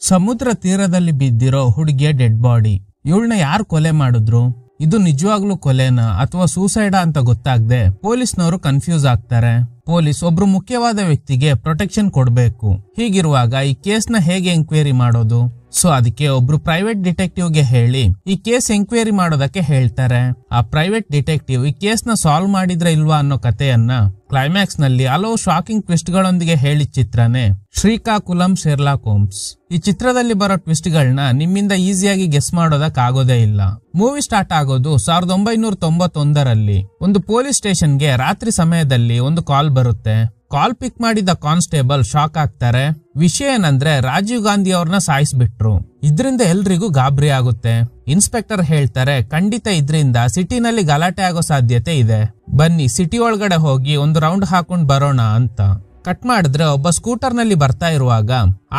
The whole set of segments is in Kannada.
ಸಮುದ್ರ ತೀರದಲ್ಲಿ ಬಿದ್ದಿರೋ ಹುಡುಗಿಯ ಡೆಡ್ ಬಾಡಿ. ಇವಳನ್ನ ಯಾರು ಕೊಲೆ ಮಾಡಿದ್ರು? ಇದು ನಿಜವಾಗ್ಲೂ ಕೊಲೆನಾ ಅಥವಾ ಸೂಸೈಡಾ ಅಂತ ಗೊತ್ತಾಗದೆ ಪೊಲೀಸ್ನವರು ಕನ್ಫ್ಯೂಸ್ ಆಗ್ತಾರೆ. ಪೊಲೀಸ್ ಒಬ್ರು ಮುಖ್ಯವಾದ ವ್ಯಕ್ತಿಗೆ ಪ್ರೊಟೆಕ್ಷನ್ ಕೊಡ್ಬೇಕು. ಹೀಗಿರುವಾಗ ಈ ಕೇಸ್ನ ಹೇಗೆ ಎಂಕ್ವೈರಿ ಮಾಡೋದು? ಸೊ ಅದಕ್ಕೆ ಒಬ್ರು ಪ್ರೈವೇಟ್ ಡಿಟೆಕ್ಟಿವ್ಗೆ ಹೇಳಿ ಈ ಕೇಸ್ ಎಂಕ್ವೈರಿ ಮಾಡೋದಕ್ಕೆ ಹೇಳ್ತಾರೆ. ಆ ಪ್ರೈವೇಟ್ ಡಿಟೆಕ್ಟಿವ್ ಈ ಕೇಸ್ನ ಸಾಲ್ವ್ ಮಾಡಿದ್ರೆ ಇಲ್ವಾ ಅನ್ನೋ ಕಥೆಯನ್ನ ಕ್ಲೈಮ್ಯಾಕ್ಸ್ ನಲ್ಲಿ ಹಲವು ಶಾಕಿಂಗ್ ಟ್ವಿಸ್ಟ್ ಗಳೊಂದಿಗೆ ಹೇಳಿದ ಚಿತ್ರನೇ ಶ್ರೀಕಾಕುಲಂ ಶೆರ್ಲಾಕ್ ಹೋಮ್ಸ್. ಈ ಚಿತ್ರದಲ್ಲಿ ಬರೋ ಟ್ವಿಸ್ಟ್ ಗಳನ್ನ ನಿಮ್ಮಿಂದ ಈಸಿಯಾಗಿ ಗೆಸ್ ಮಾಡೋದಕ್ ಆಗೋದೇ ಇಲ್ಲ. ಮೂವಿ ಸ್ಟಾರ್ಟ್ ಆಗೋದು 1991ರಲ್ಲಿ. ಒಂದು ಪೊಲೀಸ್ ಸ್ಟೇಷನ್ಗೆ ರಾತ್ರಿ ಸಮಯದಲ್ಲಿ ಒಂದು ಕಾಲ್ ಬರುತ್ತೆ. ಕಾಲ್ ಪಿಕ್ ಮಾಡಿದ ಕಾನ್ಸ್ಟೇಬಲ್ ಶಾಕ್ ಆಗ್ತಾರೆ. ವಿಷಯ ಏನಂದ್ರೆ ರಾಜೀವ್ ಗಾಂಧಿ ಅವ್ರನ್ನ ಸಾಯಿಸ್ಬಿಟ್ರು. ಇದ್ರಿಂದ ಎಲ್ರಿಗೂ ಗಾಬರಿ ಆಗುತ್ತೆ. ಇನ್ಸ್ಪೆಕ್ಟರ್ ಹೇಳ್ತಾರೆ, ಖಂಡಿತ ಇದ್ರಿಂದ ಸಿಟಿನಲ್ಲಿ ಗಲಾಟೆ ಆಗೋ ಸಾಧ್ಯತೆ ಇದೆ, ಬನ್ನಿ ಸಿಟಿ ಒಳಗಡೆ ಹೋಗಿ ಒಂದು ರೌಂಡ್ ಹಾಕೊಂಡ್ ಬರೋಣ ಅಂತ. ಕಟ್ ಮಾಡಿದ್ರೆ ಒಬ್ಬ ಸ್ಕೂಟರ್ ನಲ್ಲಿ ಬರ್ತಾ ಇರುವಾಗ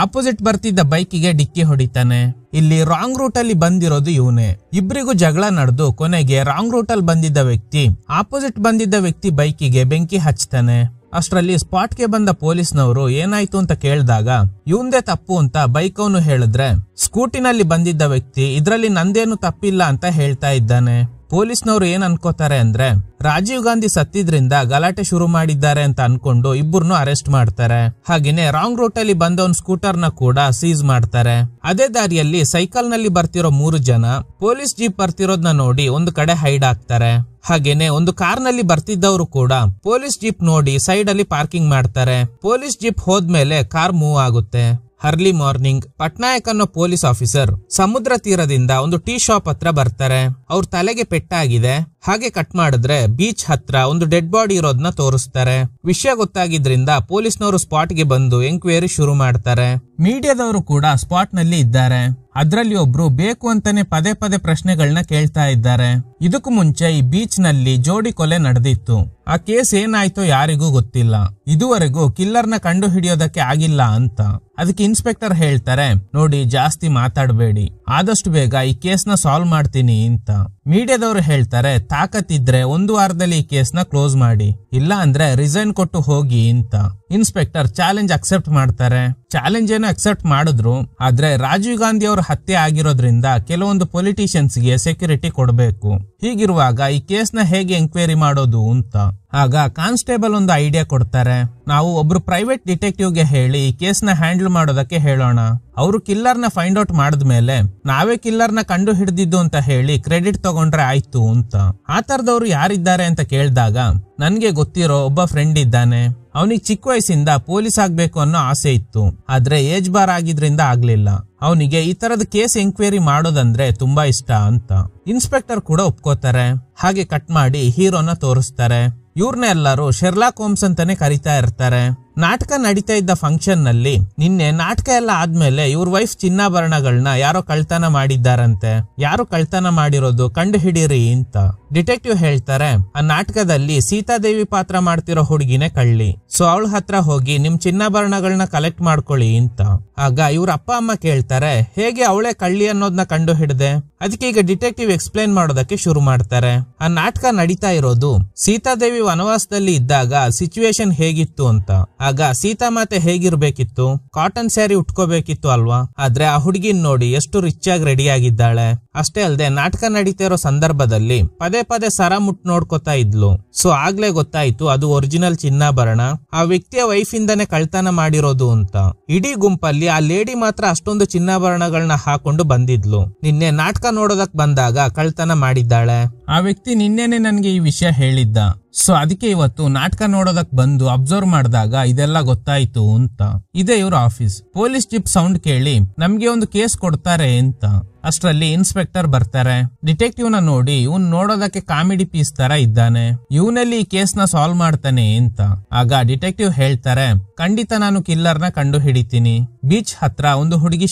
ಆಪೋಸಿಟ್ ಬರ್ತಿದ್ದ ಬೈಕಿಗೆ ಡಿಕ್ಕಿ ಹೊಡಿತಾನೆ. ಇಲ್ಲಿ ರಾಂಗ್ ರೂಟ್ ಅಲ್ಲಿ ಬಂದಿರೋದು ಇವನೇ. ಇಬ್ರಿಗೂ ಜಗಳ ನಡೆದು ಕೊನೆಗೆ ರಾಂಗ್ ರೂಟ್ ಅಲ್ಲಿ ಬಂದಿದ್ದ ವ್ಯಕ್ತಿ ಆಪೋಸಿಟ್ ಬಂದಿದ್ದ ವ್ಯಕ್ತಿ ಬೈಕಿಗೆ ಬೆಂಕಿ ಹಚ್ತಾನೆ. ಅಷ್ಟರಲ್ಲಿ ಸ್ಪಾಟ್ಗೆ ಬಂದ ಪೊಲೀಸ್ನವರು ಏನಾಯ್ತು ಅಂತ ಕೇಳಿದಾಗ ಇವಂದೇ ತಪ್ಪು ಅಂತ ಬೈಕ್ ಅವನು ಹೇಳಿದ್ರೆ, ಸ್ಕೂಟಿನಲ್ಲಿ ಬಂದಿದ್ದ ವ್ಯಕ್ತಿ ಇದ್ರಲ್ಲಿ ನಂದೇನು ತಪ್ಪಿಲ್ಲ ಅಂತ ಹೇಳ್ತಾ ಇದ್ದಾನೆ. ಪೊಲೀಸ್ನವರು ಏನ್ ಅನ್ಕೋತಾರೆ ಅಂದ್ರೆ ರಾಜೀವ್ ಗಾಂಧಿ ಸತ್ತಿದ್ರಿಂದ ಗಲಾಟೆ ಶುರು ಮಾಡಿದ್ದಾರೆ ಅಂತ ಅನ್ಕೊಂಡು ಇಬ್ಬರನ್ನು ಅರೆಸ್ಟ್ ಮಾಡ್ತಾರೆ. ಹಾಗೇನೆ ರಾಂಗ್ ರೂಟ್ ಅಲ್ಲಿ ಬಂದವನ್ ಸ್ಕೂಟರ್ ನ ಕೂಡ ಸೀಸ್ ಮಾಡ್ತಾರೆ. ಅದೇ ದಾರಿಯಲ್ಲಿ ಸೈಕಲ್ ನಲ್ಲಿ ಬರ್ತಿರೋ 3 ಜನ ಪೊಲೀಸ್ ಜೀಪ್ ಬರ್ತಿರೋದ್ನ ನೋಡಿ ಒಂದು ಕಡೆ ಹೈಡ್ ಆಗ್ತಾರೆ. ಹಾಗೇನೆ ಒಂದು ಕಾರ್ ನಲ್ಲಿ ಬರ್ತಿದ್ದವರು ಕೂಡ ಪೊಲೀಸ್ ಜೀಪ್ ನೋಡಿ ಸೈಡ್ ಅಲ್ಲಿ ಪಾರ್ಕಿಂಗ್ ಮಾಡ್ತಾರೆ. ಪೊಲೀಸ್ ಜೀಪ್ ಹೋದ್ಮೇಲೆ ಕಾರ್ ಮೂವ್ ಆಗುತ್ತೆ. ಅರ್ಲಿ ಮಾರ್ನಿಂಗ್ ಪಟ್ನಾಯಕ್ ಅನ್ನೋ ಪೊಲೀಸ್ ಆಫೀಸರ್ ಸಮುದ್ರ ತೀರದಿಂದ ಒಂದು ಟೀ ಶಾಪ್ ಹತ್ರ ಬರ್ತಾರೆ. ಅವ್ರ ತಲೆಗೆ ಪೆಟ್ಟಾಗಿದೆ. ಹಾಗೆ ಕಟ್ ಮಾಡಿದ್ರೆ ಬೀಚ್ ಹತ್ರ ಒಂದು ಡೆಡ್ ಬಾಡಿ ಇರೋದನ್ನ ತೋರಿಸ್ತಾರೆ. ವಿಷಯ ಗೊತ್ತಾಗಿದ್ರಿಂದ ಪೊಲೀಸ್ನವರು ಸ್ಪಾಟ್ ಗೆ ಬಂದು ಎಂಕ್ವೈರಿ ಶುರು ಮಾಡ್ತಾರೆ. ಮೀಡಿಯಾದವರು ಕೂಡ ಸ್ಪಾಟ್ ನಲ್ಲಿ ಇದ್ದಾರೆ. ಅದ್ರಲ್ಲಿ ಒಬ್ರು ಬೇಕು ಅಂತಾನೆ ಪದೇ ಪದೇ ಪ್ರಶ್ನೆಗಳನ್ನ ಕೇಳ್ತಾ ಇದ್ದಾರೆ. ಇದಕ್ಕೂ ಮುಂಚೆ ಈ ಬೀಚ್ ನಲ್ಲಿ ಜೋಡಿ ಕೊಲೆ ನಡೆದಿತ್ತು. ಆ ಕೇಸ್ ಏನಾಯ್ತೋ ಯಾರಿಗೂ ಗೊತ್ತಿಲ್ಲ. ಇದುವರೆಗೂ ಕಿಲ್ಲರ್ನ ಕಂಡು ಹಿಡಿಯೋದಕ್ಕೆ ಆಗಿಲ್ಲ ಅಂತ. ಅದಕ್ಕೆ ಇನ್ಸ್ಪೆಕ್ಟರ್ ಹೇಳ್ತಾರೆ, ನೋಡಿ ಜಾಸ್ತಿ ಮಾತಾಡಬೇಡಿ, ಆದಷ್ಟು ಬೇಗ ಈ ಕೇಸ್ನ ಸಾಲ್ವ್ ಮಾಡ್ತೀನಿ ಅಂತ. ಮೀಡಿಯಾದವರು ಹೇಳ್ತಾರೆ, ತಾಕತ್ತಿದ್ರೆ 1 ವಾರದಲ್ಲಿ ಈ ಕೇಸ್ನ ಕ್ಲೋಸ್ ಮಾಡಿ, ಇಲ್ಲ ಅಂದ್ರೆ ರಿಸೈನ್ ಕೊಟ್ಟು ಹೋಗಿ ಅಂತ. ಇನ್ಸ್ಪೆಕ್ಟರ್ ಚಾಲೆಂಜ್ ಅಕ್ಸೆಪ್ಟ್ ಮಾಡ್ತಾರೆ. ಚಾಲೆಂಜ್ ಏನೋ ಅಕ್ಸೆಪ್ಟ್ ಮಾಡಿದ್ರು, ಆದ್ರೆ ರಾಜೀವ್ ಗಾಂಧಿ ಅವರ ಹತ್ಯೆ ಆಗಿರೋದ್ರಿಂದ ಕೆಲವೊಂದು ಪೊಲಿಟಿಷಿಯನ್ಸ್ ಗೆ ಸೆಕ್ಯೂರಿಟಿ ಕೊಡಬೇಕು. ಹೀಗಿರುವಾಗ ಈ ಕೇಸ್ನ ಹೇಗೆ ಎಂಕ್ವೈರಿ ಮಾಡೋದು ಅಂತ. ಆಗ ಕಾನ್ಸ್ಟೇಬಲ್ ಒಂದು ಐಡಿಯಾ ಕೊಡ್ತಾರೆ. ನಾವು ಒಬ್ರು ಪ್ರೈವೇಟ್ ಡಿಟೆಕ್ಟಿವ್ಗೆ ಹೇಳಿ ಈ ಕೇಸ್ನ ಹ್ಯಾಂಡಲ್ ಮಾಡೋದಕ್ಕೆ ಹೇಳೋಣ. ಅವರು ಕಿಲ್ಲರ್ನ ಫೈಂಡ್ ಔಟ್ ಮಾಡಿದ್ಮೇಲೆ ನಾವೇ ಕಿಲ್ಲರ್ನ ಕಂಡು ಹಿಡಿದಿದ್ದು ಅಂತ ಹೇಳಿ ಕ್ರೆಡಿಟ್ ತಗೊಂಡ್ರೆ ಆಯ್ತು ಅಂತ. ಆ ತರದವ್ರು ಯಾರಿದ್ದಾರೆ ಅಂತ ಕೇಳಿದಾಗ ನನ್ಗೆ ಗೊತ್ತಿರೋ ಒಬ್ಬ ಫ್ರೆಂಡ್ ಇದ್ದಾನೆ. ಅವನಿಗೆ ಚಿಕ್ಕ ವಯಸ್ಸಿಂದ ಪೊಲೀಸ್ ಆಗ್ಬೇಕು ಅನ್ನೋ ಆಸೆ ಇತ್ತು, ಆದ್ರೆ ಏಜ್ ಬಾರ್ ಆಗಿದ್ರಿಂದ ಆಗ್ಲಿಲ್ಲ. ಅವನಿಗೆ ಈ ತರದ ಕೇಸ್ ಎಂಕ್ವೈರಿ ಮಾಡೋದಂದ್ರೆ ತುಂಬಾ ಇಷ್ಟ ಅಂತ. ಇನ್ಸ್ಪೆಕ್ಟರ್ ಕೂಡ ಒಪ್ಕೋತಾರೆ. ಹಾಗೆ ಕಟ್ ಮಾಡಿ ಹೀರೋನ ತೋರಿಸ್ತಾರೆ. ಇವ್ರನ್ನ ಎಲ್ಲರೂ ಶೆರ್ಲಾಕ್ ಹೋಮ್ಸ್ ಅಂತಾನೆ ಕರಿತಾ ಇರ್ತಾರೆ. ನಾಟಕ ನಡೀತಾ ಇದ್ದ ಫಂಕ್ಷನ್ ನಲ್ಲಿ ನಿನ್ನೆ ನಾಟಕ ಎಲ್ಲ ಆದ್ಮೇಲೆ ಇವ್ರ ವೈಫ್ ಚಿನ್ನಾಭರಣಗಳನ್ನ ಯಾರೋ ಕಳ್ತನ ಮಾಡಿದ್ದಾರಂತೆ. ಯಾರು ಕಳ್ತನ ಮಾಡಿರೋದು ಕಂಡು ಹಿಡೀರಿ ಅಂತ. ಡಿಟೆಕ್ಟಿವ್ ಹೇಳ್ತಾರೆ, ಆ ನಾಟಕದಲ್ಲಿ ಸೀತಾದೇವಿ ಪಾತ್ರ ಮಾಡ್ತಿರೋ ಹುಡುಗಿನೇ ಕಳ್ಳಿ, ಸೊ ಅವಳ ಹತ್ರ ಹೋಗಿ ನಿಮ್ ಚಿನ್ನಾಭರಣಗಳನ್ನ ಕಲೆಕ್ಟ್ ಮಾಡ್ಕೊಳ್ಳಿ ಅಂತ. ಆಗ ಇವ್ರ ಅಪ್ಪ ಅಮ್ಮ ಕೇಳ್ತಾರೆ, ಹೇಗೆ ಅವಳೇ ಕಳ್ಳಿ ಅನ್ನೋದನ್ನ ಕಂಡು ಹಿಡ್ದೆ? ಅದಕ್ಕೆ ಈಗ ಡಿಟೆಕ್ಟಿವ್ ಎಕ್ಸ್ಪ್ಲೇನ್ ಮಾಡೋದಕ್ಕೆ ಶುರು ಮಾಡ್ತಾರೆ. ಆ ನಾಟಕ ನಡೀತಾ ಇರೋದು ಸೀತಾದೇವಿ ವನವಾಸದಲ್ಲಿ ಇದ್ದಾಗ ಸಿಚುವೇಶನ್ ಹೇಗಿತ್ತು ಅಂತ. ಆಗ ಸೀತಾಮಾತೆ ಹೇಗಿರ್ಬೇಕಿತ್ತು? ಕಾಟನ್ ಸ್ಯಾರಿ ಉಟ್ಕೋಬೇಕಿತ್ತು ಅಲ್ವಾ? ಆದ್ರೆ ಆ ಹುಡುಗಿನ್ ನೋಡಿ ಎಷ್ಟು ರಿಚ್ ಆಗಿ ರೆಡಿ ಆಗಿದ್ದಾಳೆ. ಅಷ್ಟೇ ಅಲ್ಲದೆ ನಾಟಕ ನಡೀತಾ ಇರೋ ಸಂದರ್ಭದಲ್ಲಿ ಪದೇ ಪದೇ ಸರ ಮುಟ್ ನೋಡ್ಕೋತಾ ಇದ್ಲು. ಸೊ ಆಗ್ಲೇ ಗೊತ್ತಾಯ್ತು ಅದು ಒರಿಜಿನಲ್ ಚಿನ್ನಾಭರಣ, ಆ ವ್ಯಕ್ತಿಯ ವೈಫ್ ಇಂದಾನೆ ಕಳ್ತನ ಮಾಡಿರೋದು ಅಂತ. ಇಡೀ ಗುಂಪಲ್ಲಿ ಆ ಲೇಡಿ ಮಾತ್ರ ಅಷ್ಟೊಂದು ಚಿನ್ನಾಭರಣಗಳನ್ನ ಹಾಕೊಂಡು ಬಂದಿದ್ಲು. ನಿನ್ನೆ ನಾಟಕ ನೋಡೋದಕ್ ಬಂದಾಗ ಕಳ್ತನ ಮಾಡಿದ್ದಾಳೆ. ಆ ವ್ಯಕ್ತಿ ನಿನ್ನೆನೆ ನನ್ಗೆ ಈ ವಿಷಯ ಹೇಳಿದ್ದ. ಸೊ ಅದಕ್ಕೆ ಇವತ್ತು ನಾಟಕ ನೋಡೋದಕ್ ಬಂದು ಅಬ್ಸರ್ವ್ ಮಾಡಿದಾಗ ಇದೆಲ್ಲ ಗೊತ್ತಾಯ್ತು ಅಂತ. ಇದೇ ಇವ್ರ ಆಫೀಸ್. ಪೊಲೀಸ್ ಜೀಪ್ ಸೌಂಡ್ ಕೇಳಿ ನಮ್ಗೆ ಒಂದು ಕೇಸ್ ಕೊಡ್ತಾರೆ ಅಂತ. ಅಷ್ಟರಲ್ಲಿ ಇನ್ಸ್ಪೆಕ್ಟರ್ ಬರ್ತಾರೆ. ಡಿಟೆಕ್ಟಿವ್ ನ ನೋಡಿ ಇವನ್ ನೋಡೋದಕ್ಕೆ ಕಾಮಿಡಿ ಪೀಸ್ ತರ ಇದ್ದಾನೆ, ಇವನಲ್ಲಿ ಈ ಕೇಸ್ ನ ಸಾಲ್ವ್ ಮಾಡ್ತಾನೆ ಅಂತ. ಆಗ ಡಿಟೆಕ್ಟಿವ್ ಹೇಳ್ತಾರೆ, ಖಂಡಿತ ನಾನು ಕಿಲ್ಲರ್ನ ಕಂಡು ಹಿಡಿತೀನಿ. ಬೀಚ್ ಹತ್ರ ಒಂದು ಹುಡುಗಿ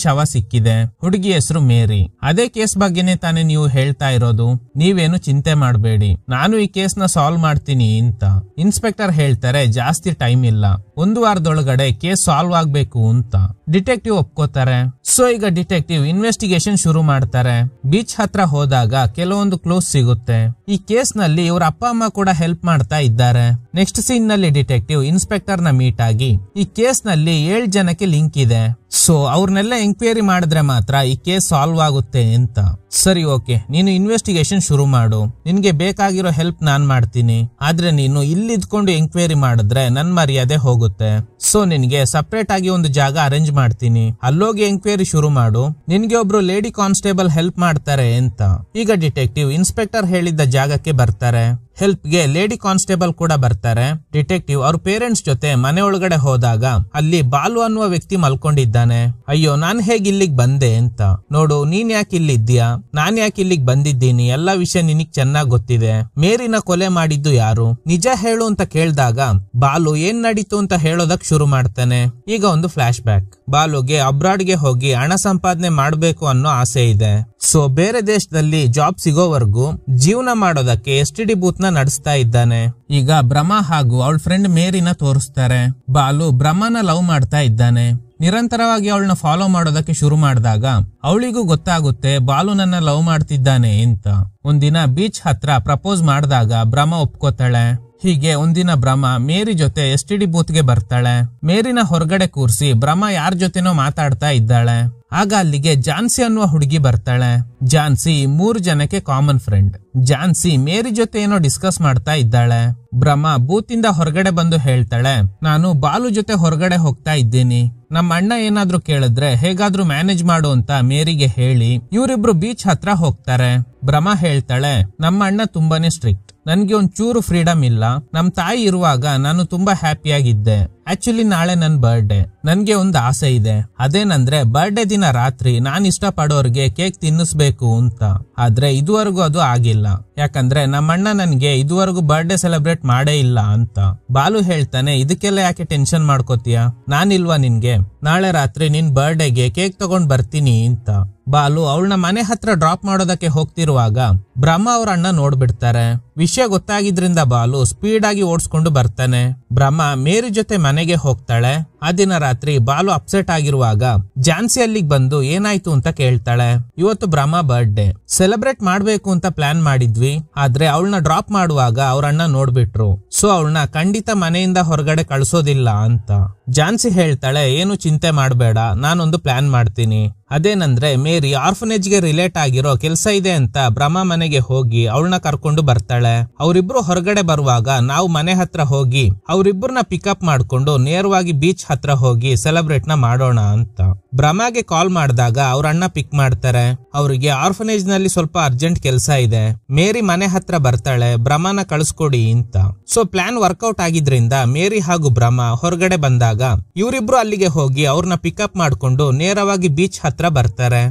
ಶವ ಸಿಕ್ಕಿದೆ. ಹುಡುಗಿ ಹೆಸರು ಮೇರಿ. ಅದೇ ಕೇಸ್ ಬಗ್ಗೆನೆ ತಾನೇ ನೀವು ಹೇಳ್ತಾ ಇರೋದು. ನೀವೇನು ಚಿಂತೆ ಮಾಡಬೇಡಿ, ನಾನು ಈ ಕೇಸ್ ನ ಸಾಲ್ವ್ ಮಾಡ್ತೀನಿ ಅಂತ. ಇನ್ಸ್ಪೆಕ್ಟರ್ ಹೇಳ್ತಾರೆ, ಜಾಸ್ತಿ ಟೈಮ್ ಇಲ್ಲ, 1 ವಾರದೊಳಗಡೆ ಕೇಸ್ ಸಾಲ್ವ್ ಆಗ್ಬೇಕು ಅಂತ. ಡಿಟೆಕ್ಟಿವ್ ಒಪ್ಕೋತಾರೆ. ಸೊ ಈಗ ಡಿಟೆಕ್ಟಿವ್ ಇನ್ವೆಸ್ಟಿಗೇಷನ್ ಶುರು ಮಾಡ್ತಾರೆ. ಬೀಚ್ ಹತ್ರ ಹೋದಾಗ ಕೆಲವೊಂದು ಕ್ಲೂಸ್ ಸಿಗುತ್ತೆ. ಈ ಕೇಸ್ ನಲ್ಲಿ ಇವ್ರ ಅಪ್ಪ ಅಮ್ಮ ಕೂಡ ಹೆಲ್ಪ್ ಮಾಡ್ತಾ ಇದ್ದಾರೆ. ನೆಕ್ಸ್ಟ್ ಸೀನ್ ನಲ್ಲಿ ಡಿಟೆಕ್ಟಿವ್ ಇನ್ಸ್ಪೆಕ್ಟರ್ ನ ಮೀಟ್ ಆಗಿ ಈ ಕೇಸ್ ನಲ್ಲಿ 7 ಜನಕ್ಕೆ ಲಿಂಕ್ ಇದೆ, ಸೊ ಅವ್ರನ್ನೆಲ್ಲ ಎಂಕ್ವೈರಿ ಮಾಡಿದ್ರೆ ಮಾತ್ರ ಈ ಕೇಸ್ ಸಾಲ್ವ್ ಆಗುತ್ತೆ ಅಂತ. ಸರಿ ಓಕೆ, ನೀನು ಇನ್ವೆಸ್ಟಿಗೇಷನ್ ಶುರು ಮಾಡು, ನಿನ್ಗೆ ಬೇಕಾಗಿರೋ ಹೆಲ್ಪ್ ನಾನ್ ಮಾಡ್ತೀನಿ, ಆದ್ರೆ ನೀನು ಇಲ್ಲಿದ್ಕೊಂಡು ಎಂಕ್ವೈರಿ ಮಾಡಿದ್ರೆ ನನ್ ಮರ್ಯಾದೆ ಹೋಗುತ್ತೆ. ಸೊ ನಿನ್ಗೆ ಸಪರೇಟ್ ಆಗಿ ಒಂದು ಜಾಗ ಅರೇಂಜ್ ಮಾಡ್ತೀನಿ, ಅಲ್ಲೋಗಿ ಎಂಕ್ವೈರಿ ಶುರು ಮಾಡು, ನಿನ್ಗೆ ಒಬ್ರು ಲೇಡಿ ಕಾನ್ಸ್ಟೇಬಲ್ ಹೆಲ್ಪ್ ಮಾಡ್ತಾರೆ ಅಂತ. ಈಗ ಡಿಟೆಕ್ಟಿವ್ ಇನ್ಸ್ಪೆಕ್ಟರ್ ಹೇಳಿದ್ದ ಜಾಗಕ್ಕೆ ಬರ್ತಾರೆ. ಹೆಲ್ಪ್ ಗೆ ಲೇಡಿ ಕಾನ್ಸ್ಟೇಬಲ್ ಕೂಡ ಬರ್ತಾರೆ. ಡಿಟೆಕ್ಟಿವ್ ಅವ್ರ ಪೇರೆಂಟ್ಸ್ ಜೊತೆ ಮನೆ ಒಳಗಡೆ ಹೋದಾಗ ಅಲ್ಲಿ ಬಾಲು ಅನ್ನುವ ವ್ಯಕ್ತಿ ಮಲ್ಕೊಂಡಿದ್ದಾನೆ. ಅಯ್ಯೋ, ನಾನ್ ಹೇಗ್ ಇಲ್ಲಿಗ್ ಬಂದೆ ಅಂತ. ನೋಡು, ನೀನ್ ಯಾಕೆ ಇಲ್ಲಿದ್ಯಾ, ನಾನ್ ಯಾಕೆ ಇಲ್ಲಿಗ್ ಬಂದಿದ್ದೀನಿ, ಎಲ್ಲಾ ವಿಷಯ ನಿನಗ್ ಚೆನ್ನಾಗ್ ಗೊತ್ತಿದೆ. ಮೇರಿನ ಕೊಲೆ ಮಾಡಿದ್ದು ಯಾರು, ನಿಜ ಹೇಳು ಅಂತ ಕೇಳ್ದಾಗ ಬಾಲು ಏನ್ ನಡೀತು ಅಂತ ಹೇಳೋದಕ್ ಶುರು ಮಾಡ್ತಾನೆ. ಈಗ ಒಂದು ಫ್ಲಾಶ್ ಬ್ಯಾಕ್. ಬಾಲುಗೆ ಅಬ್ರಾಡ್ ಗೆ ಹೋಗಿ ಹಣ ಸಂಪಾದನೆ ಮಾಡ್ಬೇಕು ಅನ್ನೋ ಆಸೆ ಇದೆ. ಸೊ ಬೇರೆ ದೇಶದಲ್ಲಿ ಜಾಬ್ ಸಿಗೋವರೆಗೂ ಜೀವನ ಮಾಡೋದಕ್ಕೆ STD ಬೂತ್ ನ ನಡೆಸ್ತಾ ಇದ್ದಾನೆ. ಈಗ ಬ್ರಹ್ಮ ಹಾಗೂ ಅವಳ ಫ್ರೆಂಡ್ ಮೇರಿನ ತೋರಿಸ್ತಾರೆ. ಬಾಲು ಬ್ರಹ್ಮನ ಲವ್ ಮಾಡ್ತಾ ಇದ್ದಾನೆ. ನಿರಂತರವಾಗಿ ಅವಳನ್ನ ಫಾಲೋ ಮಾಡೋದಕ್ಕೆ ಶುರು ಮಾಡಿದಾಗ ಅವಳಿಗೂ ಗೊತ್ತಾಗುತ್ತೆ ಬಾಲು ನನ್ನ ಲವ್ ಮಾಡ್ತಿದ್ದಾನೆ ಅಂತ. ಒಂದಿನ ಬೀಚ್ ಹತ್ರ ಪ್ರಪೋಸ್ ಮಾಡಿದಾಗ ಬ್ರಹ್ಮ ಒಪ್ಕೋತಾಳೆ. ಹೀಗೆ ಒಂದಿನ ಬ್ರಹ್ಮ ಮೇರಿ ಜೊತೆ STD ಬೂತ್ ಗೆ ಬರ್ತಾಳೆ. ಮೇರಿನ ಹೊರಗಡೆ ಕೂರ್ಸಿ ಬ್ರಹ್ಮ ಯಾರ ಜೊತೆನೋ ಮಾತಾಡ್ತಾ ಇದ್ದಾಳೆ. ಆಗ ಅಲ್ಲಿಗೆ ಜಾನ್ಸಿ ಅನ್ನುವ ಹುಡುಗಿ ಬರ್ತಾಳೆ. ಜಾನ್ಸಿ 3 ಜನಕ್ಕೆ ಕಾಮನ್ ಫ್ರೆಂಡ್. ಜಾನ್ಸಿ ಮೇರಿ ಜೊತೆ ಏನೋ ಡಿಸ್ಕಸ್ ಮಾಡ್ತಾ ಇದ್ದಾಳೆ. ಬ್ರಹ್ಮ ಬೂತಿಂದ ಹೊರಗಡೆ ಬಂದು ಹೇಳ್ತಾಳೆ, ನಾನು ಬಾಲು ಜೊತೆ ಹೊರಗಡೆ ಹೋಗ್ತಾ ಇದ್ದೀನಿ, ನಮ್ಮ ಅಣ್ಣ ಏನಾದ್ರೂ ಕೇಳಿದ್ರೆ ಹೇಗಾದ್ರೂ ಮ್ಯಾನೇಜ್ ಮಾಡು ಅಂತ ಮೇರಿಗೆ ಹೇಳಿ ಇವರಿಬ್ರು ಬೀಚ್ ಹತ್ರ ಹೋಗ್ತಾರೆ. ಬ್ರಹ್ಮ ಹೇಳ್ತಾಳೆ, ನಮ್ಮ ಅಣ್ಣ ತುಂಬಾನೇ ಸ್ಟ್ರಿಕ್ಟ್, ನನ್ಗೆ ಒಂಚೂರು ಫ್ರೀಡಮ್ ಇಲ್ಲ. ನಮ್ ತಾಯಿ ಇರುವಾಗ ನಾನು ತುಂಬಾ ಹ್ಯಾಪಿಯಾಗಿದ್ದೆ. ಆಕ್ಚುಲಿ ನಾಳೆ ನನ್ ಬರ್ಡೇ, ನನ್ಗೆ ಒಂದು ಆಸೆ ಇದೆ, ಅದೇನಂದ್ರೆ ಬರ್ಡೇ ದಿನ ರಾತ್ರಿ ನಾನ್ ಇಷ್ಟ ಪಡೋರ್ಗೆ ಕೇಕ್ ತಿನ್ನಿಸ್ಬೇಕು ಅಂತ. ಆದ್ರೆ ಇದುವರೆಗೂ ಅದು ಆಗಿಲ್ಲ, ಯಾಕಂದ್ರೆ ನಮ್ಮಣ್ಣ ನನ್ಗೆ ಇದುವರೆಗೂ ಬರ್ಡೇ ಸೆಲೆಬ್ರೇಟ್ ಮಾಡೇ ಇಲ್ಲ ಅಂತ. ಬಾಲು ಹೇಳ್ತಾನೆ, ಇದಕ್ಕೆಲ್ಲ ಯಾಕೆ ಟೆನ್ಷನ್ ಮಾಡ್ಕೋತೀಯ, ನಾನಿಲ್ವಾ ನಿನ್ಗೆ, ನಾಳೆ ರಾತ್ರಿ ನಿನ್ ಬರ್ಡೇಗೆ ಕೇಕ್ ತಗೊಂಡ್ ಬರ್ತೀನಿ ಅಂತ. ಬಾಲು ಅವಳನ್ನ ಮನೆ ಹತ್ರ ಡ್ರಾಪ್ ಮಾಡೋದಕ್ಕೆ ಹೋಗ್ತಿರುವಾಗ ಬ್ರಹ್ಮ ಅವ್ರ ಅಣ್ಣ ನೋಡ್ಬಿಡ್ತಾರೆ. ವಿಷಯ ಗೊತ್ತಾಗಿದ್ರಿಂದ ಬಾಲು ಸ್ಪೀಡ್ ಆಗಿ ಓಡಿಸ್ಕೊಂಡು ಬರ್ತಾನೆ. ಬ್ರಹ್ಮ ಮೇರಿ ಜೊತೆ ಮನೆಗೆ ಹೋಗ್ತಾಳೆ. ಆ ದಿನ ರಾತ್ರಿ ಬಾಲು ಅಪ್ಸೆಟ್ ಆಗಿರುವಾಗ ಜಾನ್ಸಿ ಅಲ್ಲಿಗೆ ಬಂದು ಏನಾಯ್ತು ಅಂತ ಕೇಳ್ತಾಳೆ. ಇವತ್ತು ಬ್ರಹ್ಮ ಬರ್ಡೇ ಸೆಲೆಬ್ರೇಟ್ ಮಾಡ್ಬೇಕು ಅಂತ ಪ್ಲಾನ್ ಮಾಡಿದ್ವಿ, ಆದ್ರೆ ಅವಳನ್ನ ಡ್ರಾಪ್ ಮಾಡುವಾಗ ಅವ್ರ ಅಣ್ಣ ನೋಡ್ಬಿಟ್ರು, ಸೊ ಅವಳನ್ನ ಖಂಡಿತ ಮನೆಯಿಂದ ಹೊರಗಡೆ ಕಳ್ಸೋದಿಲ್ಲ ಅಂತ. ಜಾನ್ಸಿ ಹೇಳ್ತಾಳೆ, ಏನು ಚಿಂತೆ ಮಾಡಬೇಡ, ನಾನೊಂದು ಪ್ಲಾನ್ ಮಾಡ್ತೀನಿ. ಅದೇನಂದ್ರೆ ಮೇರಿ ಆರ್ಫನೇಜ್ ಗೆ ರಿಲೇಟ್ ಆಗಿರೋ ಕೆಲಸ ಇದೆ ಅಂತ ಬ್ರಹ್ಮ ಮನೆಗೆ ಹೋಗಿ ಅವಳನ್ನ ಕರ್ಕೊಂಡು ಬರ್ತಾಳೆ. ಅವರಿಬ್ರು ಹೊರಗಡೆ ಬರುವಾಗ ನಾವು ಮನೆ ಹತ್ರ ಹೋಗಿ ಅವರಿಬ್ಬರನ್ನ ಪಿಕಪ್ ಮಾಡ್ಕೊಂಡು ನೇರವಾಗಿ ಬೀಚ್ ಹತ್ರ ಹೋಗಿ ಸೆಲೆಬ್ರೇಟ್ ನ ಮಾಡೋಣ ಅಂತ. ಬ್ರಹ್ಮಗೆ ಕಾಲ್ ಮಾಡಿದಾಗ ಅವ್ರ ಅಣ್ಣ ಪಿಕ್ ಮಾಡ್ತಾರೆ. ಅವರಿಗೆ ಆರ್ಫನೇಜ್ ನಲ್ಲಿ ಸ್ವಲ್ಪ ಅರ್ಜೆಂಟ್ ಕೆಲಸ ಇದೆ, ಮೇರಿ ಮನೆ ಹತ್ರ ಬರ್ತಾಳೆ, ಬ್ರಹ್ಮನ ಕಳಿಸ್ಕೊಡಿ ಅಂತ. ಸೊ ಪ್ಲಾನ್ ವರ್ಕೌಟ್ ಆಗಿದ್ರಿಂದ ಮೇರಿ ಹಾಗೂ ಬ್ರಹ್ಮ ಹೊರಗಡೆ ಬಂದಾಗ ಇವರಿಬ್ರು ಅಲ್ಲಿಗೆ ಹೋಗಿ ಅವ್ರನ್ನ ಪಿಕಪ್ ಮಾಡ್ಕೊಂಡು ನೇರವಾಗಿ ಬೀಚ್ ಹತ್ರ ಬರ್ತಾರೆ.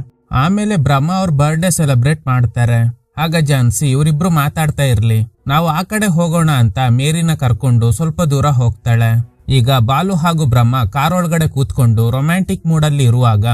ಆಮೇಲೆ ಬ್ರಹ್ಮ ಅವ್ರ ಬರ್ಡೇ ಸೆಲೆಬ್ರೇಟ್ ಮಾಡ್ತಾರೆ. ಆಗ ಜಾನ್ಸಿ ಇವರಿಬ್ರು ಮಾತಾಡ್ತಾ ಇರ್ಲಿ, ನಾವು ಆ ಕಡೆ ಹೋಗೋಣ ಅಂತ ಮೇರಿನ ಕರ್ಕೊಂಡು ಸ್ವಲ್ಪ ದೂರ ಹೋಗ್ತಾಳೆ. ಈಗ ಬಾಲು ಹಾಗೂ ಬ್ರಹ್ಮ ಕಾರ್ ಒಳಗಡೆ ಕೂತ್ಕೊಂಡು ರೊಮ್ಯಾಂಟಿಕ್ ಮೂಡ್ ಅಲ್ಲಿ ಇರುವಾಗ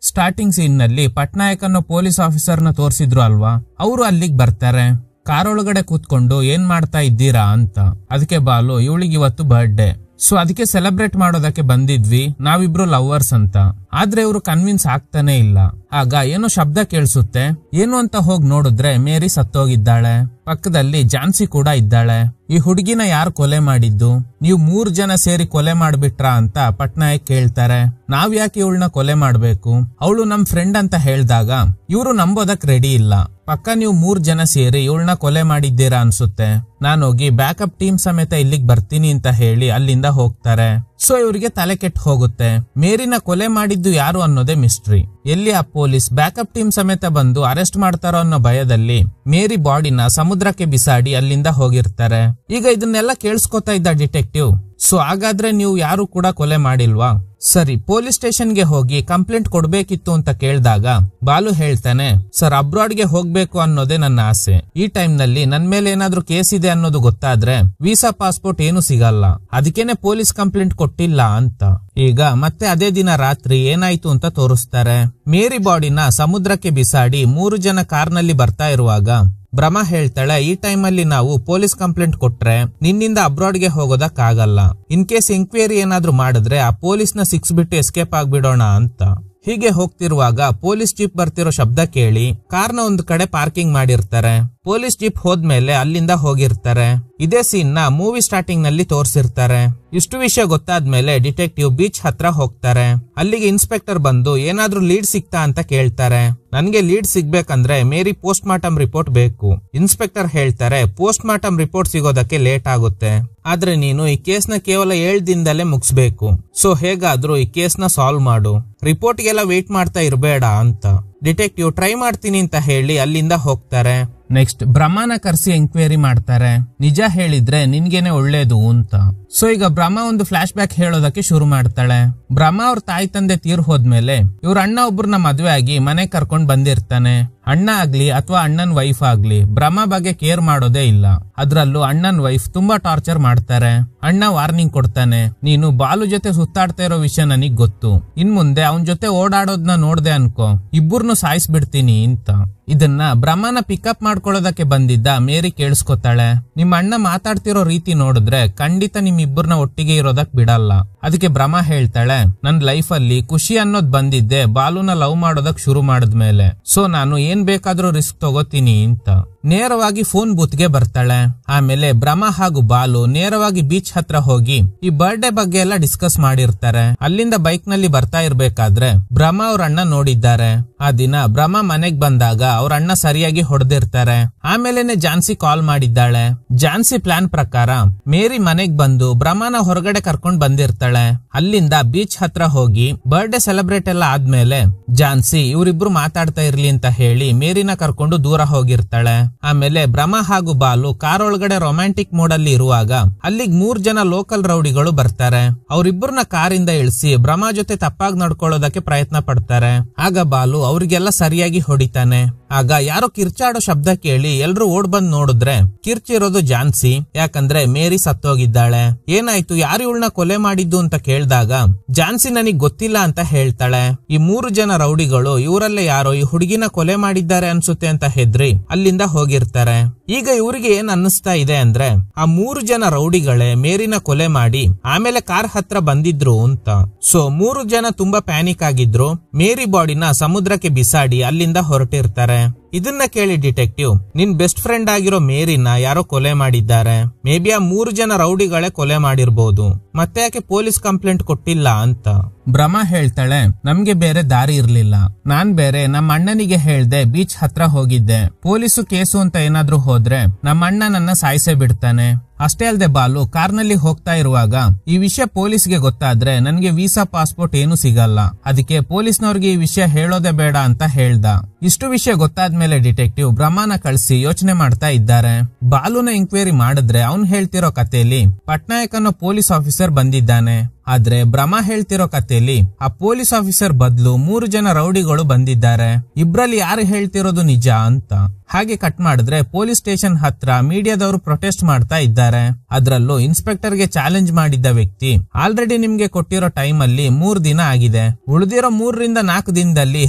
ಸ್ಟಾರ್ಟಿಂಗ್ ಸೀನ್ ನಲ್ಲಿ ಪಟ್ನಾಯಕ್ ಅನ್ನೋ ಪೊಲೀಸ್ ಆಫೀಸರ್ ನ ತೋರಿಸಿದ್ರು ಅಲ್ವಾ, ಅವರು ಅಲ್ಲಿಗೆ ಬರ್ತಾರೆ. ಕಾರ್ ಒಳಗಡೆ ಕೂತ್ಕೊಂಡು ಏನ್ ಮಾಡ್ತಾ ಇದ್ದೀರಾ ಅಂತ. ಅದಕ್ಕೆ ಬಾಲು, ಇವಳಿಗೆ ಇವತ್ತು ಬರ್ಡೇ, ಸೊ ಅದಕ್ಕೆ ಸೆಲೆಬ್ರೇಟ್ ಮಾಡೋದಕ್ಕೆ ಬಂದಿದ್ವಿ, ನಾವಿಬ್ರು ಲವರ್ಸ್ ಅಂತ. ಆದ್ರೆ ಇವರು ಕನ್ವಿನ್ಸ್ ಆಗ್ತಾನೆ ಇಲ್ಲ. ಆಗ ಏನೋ ಶಬ್ದ ಕೇಳಿಸುತ್ತೆ, ಏನು ಅಂತ ಹೋಗಿ ನೋಡಿದ್ರೆ ಮೇರಿ ಸತ್ತೋಗಿದ್ದಾಳೆ. ಪಕ್ಕದಲ್ಲಿ ಜಾನ್ಸಿ ಕೂಡ ಇದ್ದಾಳೆ. ಈ ಹುಡುಗಿನ ಯಾರು ಕೊಲೆ ಮಾಡಿದ್ದು, ನೀವು 3 ಜನ ಸೇರಿ ಕೊಲೆ ಮಾಡ್ಬಿಟ್ರಾ ಅಂತ ಪಟ್ನಾಯಕ್ ಕೇಳ್ತಾರೆ. ನಾವ್ ಯಾಕೆ ಇವಳನ್ನ ಕೊಲೆ ಮಾಡ್ಬೇಕು, ಅವಳು ನಮ್ ಫ್ರೆಂಡ್ ಅಂತ ಹೇಳ್ದಾಗ ಇವರು ನಂಬೋದಕ್ ರೆಡಿ ಇಲ್ಲ. ಪಕ್ಕ ನೀವು 3 ಜನ ಸೇರಿ ಇವಳನ್ನ ಕೊಲೆ ಮಾಡಿದ್ದೀರಾ ಅನ್ಸುತ್ತೆ, ನಾನೋಗಿ ಬ್ಯಾಕಪ್ ಟೀಮ್ ಸಮೇತ ಇಲ್ಲಿಗೆ ಬರ್ತೀನಿ ಅಂತ ಹೇಳಿ ಅಲ್ಲಿಂದ ಹೋಗ್ತಾರೆ. ಸೊ ಇವರಿಗೆ ತಲೆ ಕೆಟ್ಟು ಹೋಗುತ್ತೆ. ಮೇರಿನ ಕೊಲೆ ಮಾಡಿದ್ದು ಯಾರು ಅನ್ನೋದೇ ಮಿಸ್ಟ್ರಿ. ಎಲ್ಲಿ ಆ ಪೊಲೀಸ್ ಬ್ಯಾಕಪ್ ಟೀಮ್ ಸಮೇತ ಬಂದು ಅರೆಸ್ಟ್ ಮಾಡ್ತಾರೋ ಅನ್ನೋ ಭಯದಲ್ಲಿ ಮೇರಿ ಬಾಡಿನ ಸಮುದ್ರಕ್ಕೆ ಬಿಸಾಡಿ ಅಲ್ಲಿಂದ ಹೋಗಿರ್ತಾರೆ. ಈಗ ಇದನ್ನೆಲ್ಲ ಕೇಳಿಸ್ಕೊತಾ ಇದ್ದ ಡಿಟೆಕ್ಟಿವ್, ಸೊ ಹಾಗಾದ್ರೆ ನೀವು ಯಾರು ಕೂಡ ಕೊಲೆ ಮಾಡಿಲ್ವಾ, ಸರಿ ಪೊಲೀಸ್ ಸ್ಟೇಷನ್ಗೆ ಹೋಗಿ ಕಂಪ್ಲೇಂಟ್ ಕೊಡ್ಬೇಕಿತ್ತು ಅಂತ ಕೇಳಿದಾಗ ಬಾಲು ಹೇಳ್ತಾನೆ, ಸರ್ ಅಬ್ರಾಡ್ಗೆ ಹೋಗ್ಬೇಕು ಅನ್ನೋದೇ ನನ್ನ ಆಸೆ. ಈ ಟೈಮ್ ನಲ್ಲಿ ನನ್ ಮೇಲೆ ಏನಾದ್ರೂ ಕೇಸ್ ಇದೆ ಅನ್ನೋದು ಗೊತ್ತಾದ್ರೆ ವೀಸಾ ಪಾಸ್ಪೋರ್ಟ್ ಏನು ಸಿಗಲ್ಲ, ಅದಕ್ಕೇನೆ ಪೊಲೀಸ್ ಕಂಪ್ಲೇಂಟ್ ಕೊಟ್ಟಿಲ್ಲ ಅಂತ. ಈಗ ಮತ್ತೆ ಅದೇ ದಿನ ರಾತ್ರಿ ಏನಾಯ್ತು ಅಂತ ತೋರಿಸ್ತಾರೆ. ಮೇರಿ ಬಾಡಿನ ಸಮುದ್ರಕ್ಕೆ ಬಿಸಾಡಿ 3 ಜನ ಕಾರ್ನಲ್ಲಿ ಬರ್ತಾ ಇರುವಾಗ ಬ್ರಹ್ಮ ಹೇಳ್ತಾಳೆ, ಈ ಟೈಮ್ ಅಲ್ಲಿ ನಾವು ಪೊಲೀಸ್ ಕಂಪ್ಲೇಂಟ್ ಕೊಟ್ರೆ ನಿನ್ನಿಂದ ಅಬ್ರಾಡ್ಗೆ ಹೋಗೋದಕ್ಕಾಗಲ್ಲ. ಇನ್ ಕೇಸ್ ಎಂಕ್ವೈರಿ ಏನಾದ್ರೂ ಮಾಡಿದ್ರೆ ಆ ಪೊಲೀಸ್ನ ಸಿಕ್ಸ್ಬಿಟ್ಟು ಎಸ್ಕೇಪ್ ಆಗ್ಬಿಡೋಣ ಅಂತ. ಹೀಗೆ ಹೋಗ್ತಿರುವಾಗ ಪೊಲೀಸ್ ಜೀಪ್ ಬರ್ತಿರೋ ಶಬ್ದ ಕೇಳಿ ಕಾರ್ನ ಒಂದು ಕಡೆ ಪಾರ್ಕಿಂಗ್ ಮಾಡಿರ್ತಾರೆ. ಪೊಲೀಸ್ ಜೀಪ್ ಹೋದ್ಮೇಲೆ ಅಲ್ಲಿಂದ ಹೋಗಿರ್ತಾರೆ. ಇದೇ ಸೀನ್ ನ ಮೂವಿ ಸ್ಟಾರ್ಟಿಂಗ್ ನಲ್ಲಿ ತೋರಿಸಿರ್ತಾರೆ. ಇಷ್ಟು ವಿಷಯ ಗೊತ್ತಾದ್ಮೇಲೆ ಡಿಟೆಕ್ಟಿವ್ ಬೀಚ್ ಹತ್ರ ಹೋಗ್ತಾರೆ. ಅಲ್ಲಿಗೆ ಇನ್ಸ್ಪೆಕ್ಟರ್ ಬಂದು ಏನಾದ್ರೂ ಲೀಡ್ ಸಿಕ್ತಾ ಅಂತ ಕೇಳ್ತಾರೆ. ನನ್ಗೆ ಲೀಡ್ ಸಿಗ್ಬೇಕಂದ್ರೆ ಮೇರಿ ಪೋಸ್ಟ್ ಮಾರ್ಟಮ್ ರಿಪೋರ್ಟ್ ಬೇಕು. ಇನ್ಸ್ಪೆಕ್ಟರ್ ಹೇಳ್ತಾರೆ ಪೋಸ್ಟ್ ಮಾರ್ಟಮ್ ರಿಪೋರ್ಟ್ ಸಿಗೋದಕ್ಕೆ ಲೇಟ್ ಆಗುತ್ತೆ, ಆದ್ರೆ ನೀನು ಈ ಕೇಸ್ ನ ಕೇವಲ 7 ದಿನದಲ್ಲೇ ಮುಗಿಸ್ಬೇಕು. ಸೊ ಹೇಗಾದ್ರೂ ಈ ಕೇಸ್ ನ ಸಾಲ್ವ್ ಮಾಡು, ರಿಪೋರ್ಟ್ ಗೆಲ್ಲ ವೇಟ್ ಮಾಡ್ತಾ ಇರಬೇಡ ಅಂತ. ಡಿಟೆಕ್ಟಿವ್ ಟ್ರೈ ಮಾಡ್ತೀನಿ ಅಂತ ಹೇಳಿ ಅಲ್ಲಿಂದ ಹೋಗ್ತಾರೆ. ನೆಕ್ಸ್ಟ್ ಬ್ರಹ್ಮನ ಕರ್ಸಿ ಎಂಕ್ವೈರಿ ಮಾಡ್ತಾರೆ. ನಿಜ ಹೇಳಿದ್ರೆ ನಿನ್ಗೇನೆ ಒಳ್ಳೇದು ಅಂತ. ಸೊ ಈಗ ಬ್ರಹ್ಮ ಒಂದು ಫ್ಲಾಶ್ ಬ್ಯಾಕ್ ಹೇಳೋದಕ್ಕೆ ಶುರು ಮಾಡ್ತಾಳೆ. ಬ್ರಹ್ಮ ಅವ್ರ ತಾಯಿ ತಂದೆ ತೀರ್ ಹೋದ್ಮೇಲೆ ಇವ್ರ ಅಣ್ಣ ಒಬ್ರನ್ನ ಮದ್ವೆ ಆಗಿ ಮನೆ ಕರ್ಕೊಂಡ್ ಬಂದಿರ್ತಾನೆ. ಅಣ್ಣ ಆಗ್ಲಿ ಅಥವಾ ಅಣ್ಣನ್ ವೈಫ್ ಆಗ್ಲಿ ಬ್ರಹ್ಮ ಬಗ್ಗೆ ಕೇರ್ ಮಾಡೋದೇ ಇಲ್ಲ. ಅದ್ರಲ್ಲೂ ಅಣ್ಣನ್ ವೈಫ್ ತುಂಬಾ ಟಾರ್ಚರ್ ಮಾಡ್ತಾರೆ. ಅಣ್ಣ ವಾರ್ನಿಂಗ್ ಕೊಡ್ತಾನೆ, ನೀನು ಬಾಲು ಜೊತೆ ಸುತ್ತಾಡ್ತಾ ಇರೋ ವಿಷಯ ನನಗ್ ಗೊತ್ತು, ಇನ್ ಮುಂದೆ ಅವನ್ ಜೊತೆ ಓಡಾಡೋದ್ನ ನೋಡ್ದೆ ಅನ್ಕೋ, ಇಬ್ಬರನ್ನು ಸಾಯಿಸ್ಬಿಡ್ತೀನಿ ಅಂತ. ಇದನ್ನ ಬ್ರಹ್ಮನ ಪಿಕಪ್ ಮಾಡ್ಕೊಳ್ಳೋದಕ್ಕೆ ಬಂದಿದ್ದ ಮೇರಿ ಕೇಳಿಸ್ಕೊತಾಳೆ. ನಿಮ್ ಅಣ್ಣ ಮಾತಾಡ್ತಿರೋ ರೀತಿ ನೋಡಿದ್ರೆ ಖಂಡಿತ ನಿಮ್ ಇಬ್ಬರನ್ನ ಒಟ್ಟಿಗೆ ಇರೋದಕ್ ಬಿಡಲ್ಲ. ಅದಕ್ಕೆ ಬ್ರಹ್ಮ ಹೇಳ್ತಾಳೆ, ನನ್ ಲೈಫ್ ಅಲ್ಲಿ ಖುಷಿ ಅನ್ನೋದ್ ಬಂದಿದ್ದೆ ಬಾಲುನ ಲವ್ ಮಾಡೋದಕ್ ಶುರು ಮಾಡಿದ್ಮೇಲೆ. ಸೊ ನಾನು ಏನ್ ಬೇಕಾದ್ರೂ ರಿಸ್ಕ್ ತಗೋತೀನಿ ಅಂತ. ನೇರವಾಗಿ ಫೋನ್ ಬೂತ್ಗೆ ಬರ್ತಾಳೆ. ಆಮೇಲೆ ಬ್ರಹ್ಮ ಹಾಗೂ ಬಾಲು ನೇರವಾಗಿ ಬೀಚ್ ಹತ್ರ ಹೋಗಿ ಈ ಬರ್ಡೇ ಬಗ್ಗೆ ಎಲ್ಲ ಡಿಸ್ಕಸ್ ಮಾಡಿರ್ತಾರೆ. ಅಲ್ಲಿಂದ ಬೈಕ್ ನಲ್ಲಿ ಬರ್ತಾ ಇರ್ಬೇಕಾದ್ರೆ ಬ್ರಹ್ಮ ಅವ್ರ ಅಣ್ಣ ನೋಡಿದ್ದಾರೆ. ಆ ದಿನ ಬ್ರಹ್ಮ ಮನೆಗ್ ಬಂದಾಗ ಅವ್ರ ಅಣ್ಣ ಸರಿಯಾಗಿ ಹೊಡೆದಿರ್ತಾರೆ. ಆಮೇಲೆನೆ ಜಾನ್ಸಿ ಕಾಲ್ ಮಾಡಿದ್ದಾಳೆ. ಜಾನ್ಸಿ ಪ್ಲಾನ್ ಪ್ರಕಾರ ಮೇರಿ ಮನೆಗ್ ಬಂದು ಬ್ರಹ್ಮನ ಹೊರಗಡೆ ಕರ್ಕೊಂಡ್ ಬಂದಿರ್ತಾಳೆ. ಅಲ್ಲಿಂದ ಬೀಚ್ ಹತ್ರ ಹೋಗಿ ಬರ್ಡೇ ಸೆಲೆಬ್ರೇಟ್ ಎಲ್ಲ ಆದ್ಮೇಲೆ ಜಾನ್ಸಿ ಇವರಿಬ್ರು ಮಾತಾಡ್ತಾ ಇರ್ಲಿ ಅಂತ ಹೇಳಿ ಮೇರಿನ ಕರ್ಕೊಂಡು ದೂರ ಹೋಗಿರ್ತಾಳೆ. ಆಮೇಲೆ ಬ್ರಹ್ಮ ಹಾಗೂ ಬಾಲು ಕಾರ್ ಒಳಗಡೆ ರೊಮ್ಯಾಂಟಿಕ್ ಮೋಡ್ ಅಲ್ಲಿ ಇರುವಾಗ ಅಲ್ಲಿಗೆ 3 ಜನ ಲೋಕಲ್ ರೌಡಿಗಳು ಬರ್ತಾರೆ. ಅವರಿಬ್ಬರನ್ನ ಕಾರಿಂದ ಇಳಿಸಿ ಬ್ರಹ್ಮ ಜೊತೆ ತಪ್ಪಾಗಿ ನಡ್ಕೊಳ್ಳೋದಕ್ಕೆ ಪ್ರಯತ್ನ ಪಡ್ತಾರೆ. ಆಗ ಬಾಲು ಅವ್ರಿಗೆಲ್ಲ ಸರಿಯಾಗಿ ಹೊಡಿತಾನೆ. ಆಗ ಯಾರೋ ಕಿರ್ಚಾಡೋ ಶಬ್ದ ಕೇಳಿ ಎಲ್ರು ಓಡ್ ಬಂದ್ ನೋಡಿದ್ರೆ ಕಿರ್ಚಿರೋದು ಜಾನ್ಸಿ. ಯಾಕಂದ್ರೆ ಮೇರಿ ಸತ್ತೋಗಿದ್ದಾಳೆ. ಏನಾಯ್ತು, ಯಾರು ಇವಳನ್ನ ಕೊಲೆ ಮಾಡಿದ್ದು ಅಂತ ಕೇಳಿದಾಗ ಜಾನ್ಸಿ ನನಗ್ ಗೊತ್ತಿಲ್ಲ ಅಂತ ಹೇಳ್ತಾಳೆ. ಈ 3 ಜನ ರೌಡಿಗಳು ಇವರಲ್ಲೇ ಯಾರೋ ಈ ಹುಡುಗಿನ ಕೊಲೆ ಮಾಡಿದ್ದಾರೆ ಅನ್ಸುತ್ತೆ ಅಂತ ಹೆದ್ರಿ ಅಲ್ಲಿಂದ ಹೋಗಿರ್ತಾರೆ. ಈಗ ಇವರಿಗೆ ಏನ್ ಅನ್ನಿಸ್ತಾ ಇದೆ ಅಂದ್ರೆ ಆ 3 ಜನ ರೌಡಿಗಳೇ ಮೇರಿನ ಕೊಲೆ ಮಾಡಿ ಆಮೇಲೆ ಕಾರ್ ಹತ್ರ ಬಂದಿದ್ರು ಅಂತ. ಸೊ 3 ಜನ ತುಂಬಾ ಪ್ಯಾನಿಕ್ ಆಗಿದ್ರು. ಮೇರಿ ಬಾಡಿನ ಸಮುದ್ರಕ್ಕೆ ಬಿಸಾಡಿ ಅಲ್ಲಿಂದ ಹೊರಟಿರ್ತಾರೆ. ಇದನ್ನ ಕೇಳಿ ಡಿಟೆಕ್ಟಿವ್, ನಿನ್ ಬೆಸ್ಟ್ ಫ್ರೆಂಡ್ ಆಗಿರೋ ಮೇರಿನ ಯಾರೋ ಕೊಲೆ ಮಾಡಿದ್ದಾರೆ, ಮೇ ಬಿ ಆ 3 ಜನ ರೌಡಿಗಳೇ ಕೊಲೆ ಮಾಡಿರ್ಬೋದು, ಮತ್ತೆ ಯಾಕೆ ಪೊಲೀಸ್ ಕಂಪ್ಲೇಂಟ್ ಕೊಟ್ಟಿಲ್ಲ ಅಂತ. ಬ್ರಹ್ಮ ಹೇಳ್ತಾಳೆ, ನಮ್ಗೆ ಬೇರೆ ದಾರಿ ಇರ್ಲಿಲ್ಲ, ನಾನ್ ಬೇರೆ ನಮ್ಮ ಅಣ್ಣನಿಗೆ ಹೇಳ್ದೆ ಬೀಚ್ ಹತ್ರ ಹೋಗಿದ್ದೆ, ಪೊಲೀಸು ಕೇಸು ಅಂತ ಏನಾದ್ರೂ ಹೋದ್ರೆ ನಮ್ಮ ಅಣ್ಣ ನನ್ನ ಸಾಯಿಸೇ ಬಿಡ್ತಾನೆ. ಅಷ್ಟೇ ಅಲ್ಲದೆ ಬಾಲು ಕಾರ್ನಲ್ಲಿ ಹೋಗ್ತಾ ಇರುವಾಗ ಈ ವಿಷಯ ಪೊಲೀಸ್ಗೆ ಗೊತ್ತಾದ್ರೆ ನನ್ಗೆ ವೀಸಾ ಪಾಸ್ಪೋರ್ಟ್ ಏನು ಸಿಗಲ್ಲ, ಅದಕ್ಕೆ ಪೊಲೀಸ್ನವ್ರಿಗೆ ಈ ವಿಷಯ ಹೇಳೋದೇ ಬೇಡ ಅಂತ ಹೇಳ್ದ. ಇಷ್ಟು ವಿಷಯ ಗೊತ್ತಾದ್ಮೇಲೆ ಡಿಟೆಕ್ಟಿವ್ ಬ್ರಹ್ಮನ ಕಳಿಸಿ ಯೋಚನೆ ಮಾಡ್ತಾ ಇದ್ದಾರೆ. ಬಾಲುನ ಎಂಕ್ವೈರಿ ಮಾಡಿದ್ರೆ ಅವ್ನ್ ಹೇಳ್ತಿರೋ ಕಥೆಯಲ್ಲಿ ಪಟ್ನಾಯಕ್ ಅನ್ನೋ ಪೊಲೀಸ್ ಆಫೀಸರ್ ಬಂದಿದ್ದಾನೆ. ಆದ್ರೆ ಬ್ರಹ್ಮ ಹೇಳ್ತಿರೋ ಕಥೆಯಲ್ಲಿ ಆ ಪೊಲೀಸ್ ಆಫೀಸರ್ ಬದಲು 3 ಜನ ರೌಡಿಗಳು ಬಂದಿದ್ದಾರೆ. ಇಬ್ರಲ್ಲಿ ಯಾರು ಹೇಳ್ತಿರೋದು ನಿಜ ಅಂತ. ಹಾಗೆ ಕಟ್ ಮಾಡಿದ್ರೆ ಪೊಲೀಸ್ ಸ್ಟೇಷನ್ ಹತ್ರ ಮೀಡಿಯಾದವರು ಪ್ರೊಟೆಸ್ಟ್ ಮಾಡ್ತಾ ಇದ್ದಾರೆ. ಅದ್ರಲ್ಲೂ ಇನ್ಸ್ಪೆಕ್ಟರ್ಗೆ ಚಾಲೆಂಜ್ ಮಾಡಿದ್ದ ವ್ಯಕ್ತಿ, ಆಲ್ರೆಡಿ ನಿಮ್ಗೆ ಕೊಟ್ಟಿರೋ ಟೈಮ್ ಅಲ್ಲಿ 3 ದಿನ ಆಗಿದೆ, ಉಳಿದಿರೋ 3 ರಿಂದ 4 ದಿನದಲ್ಲಿ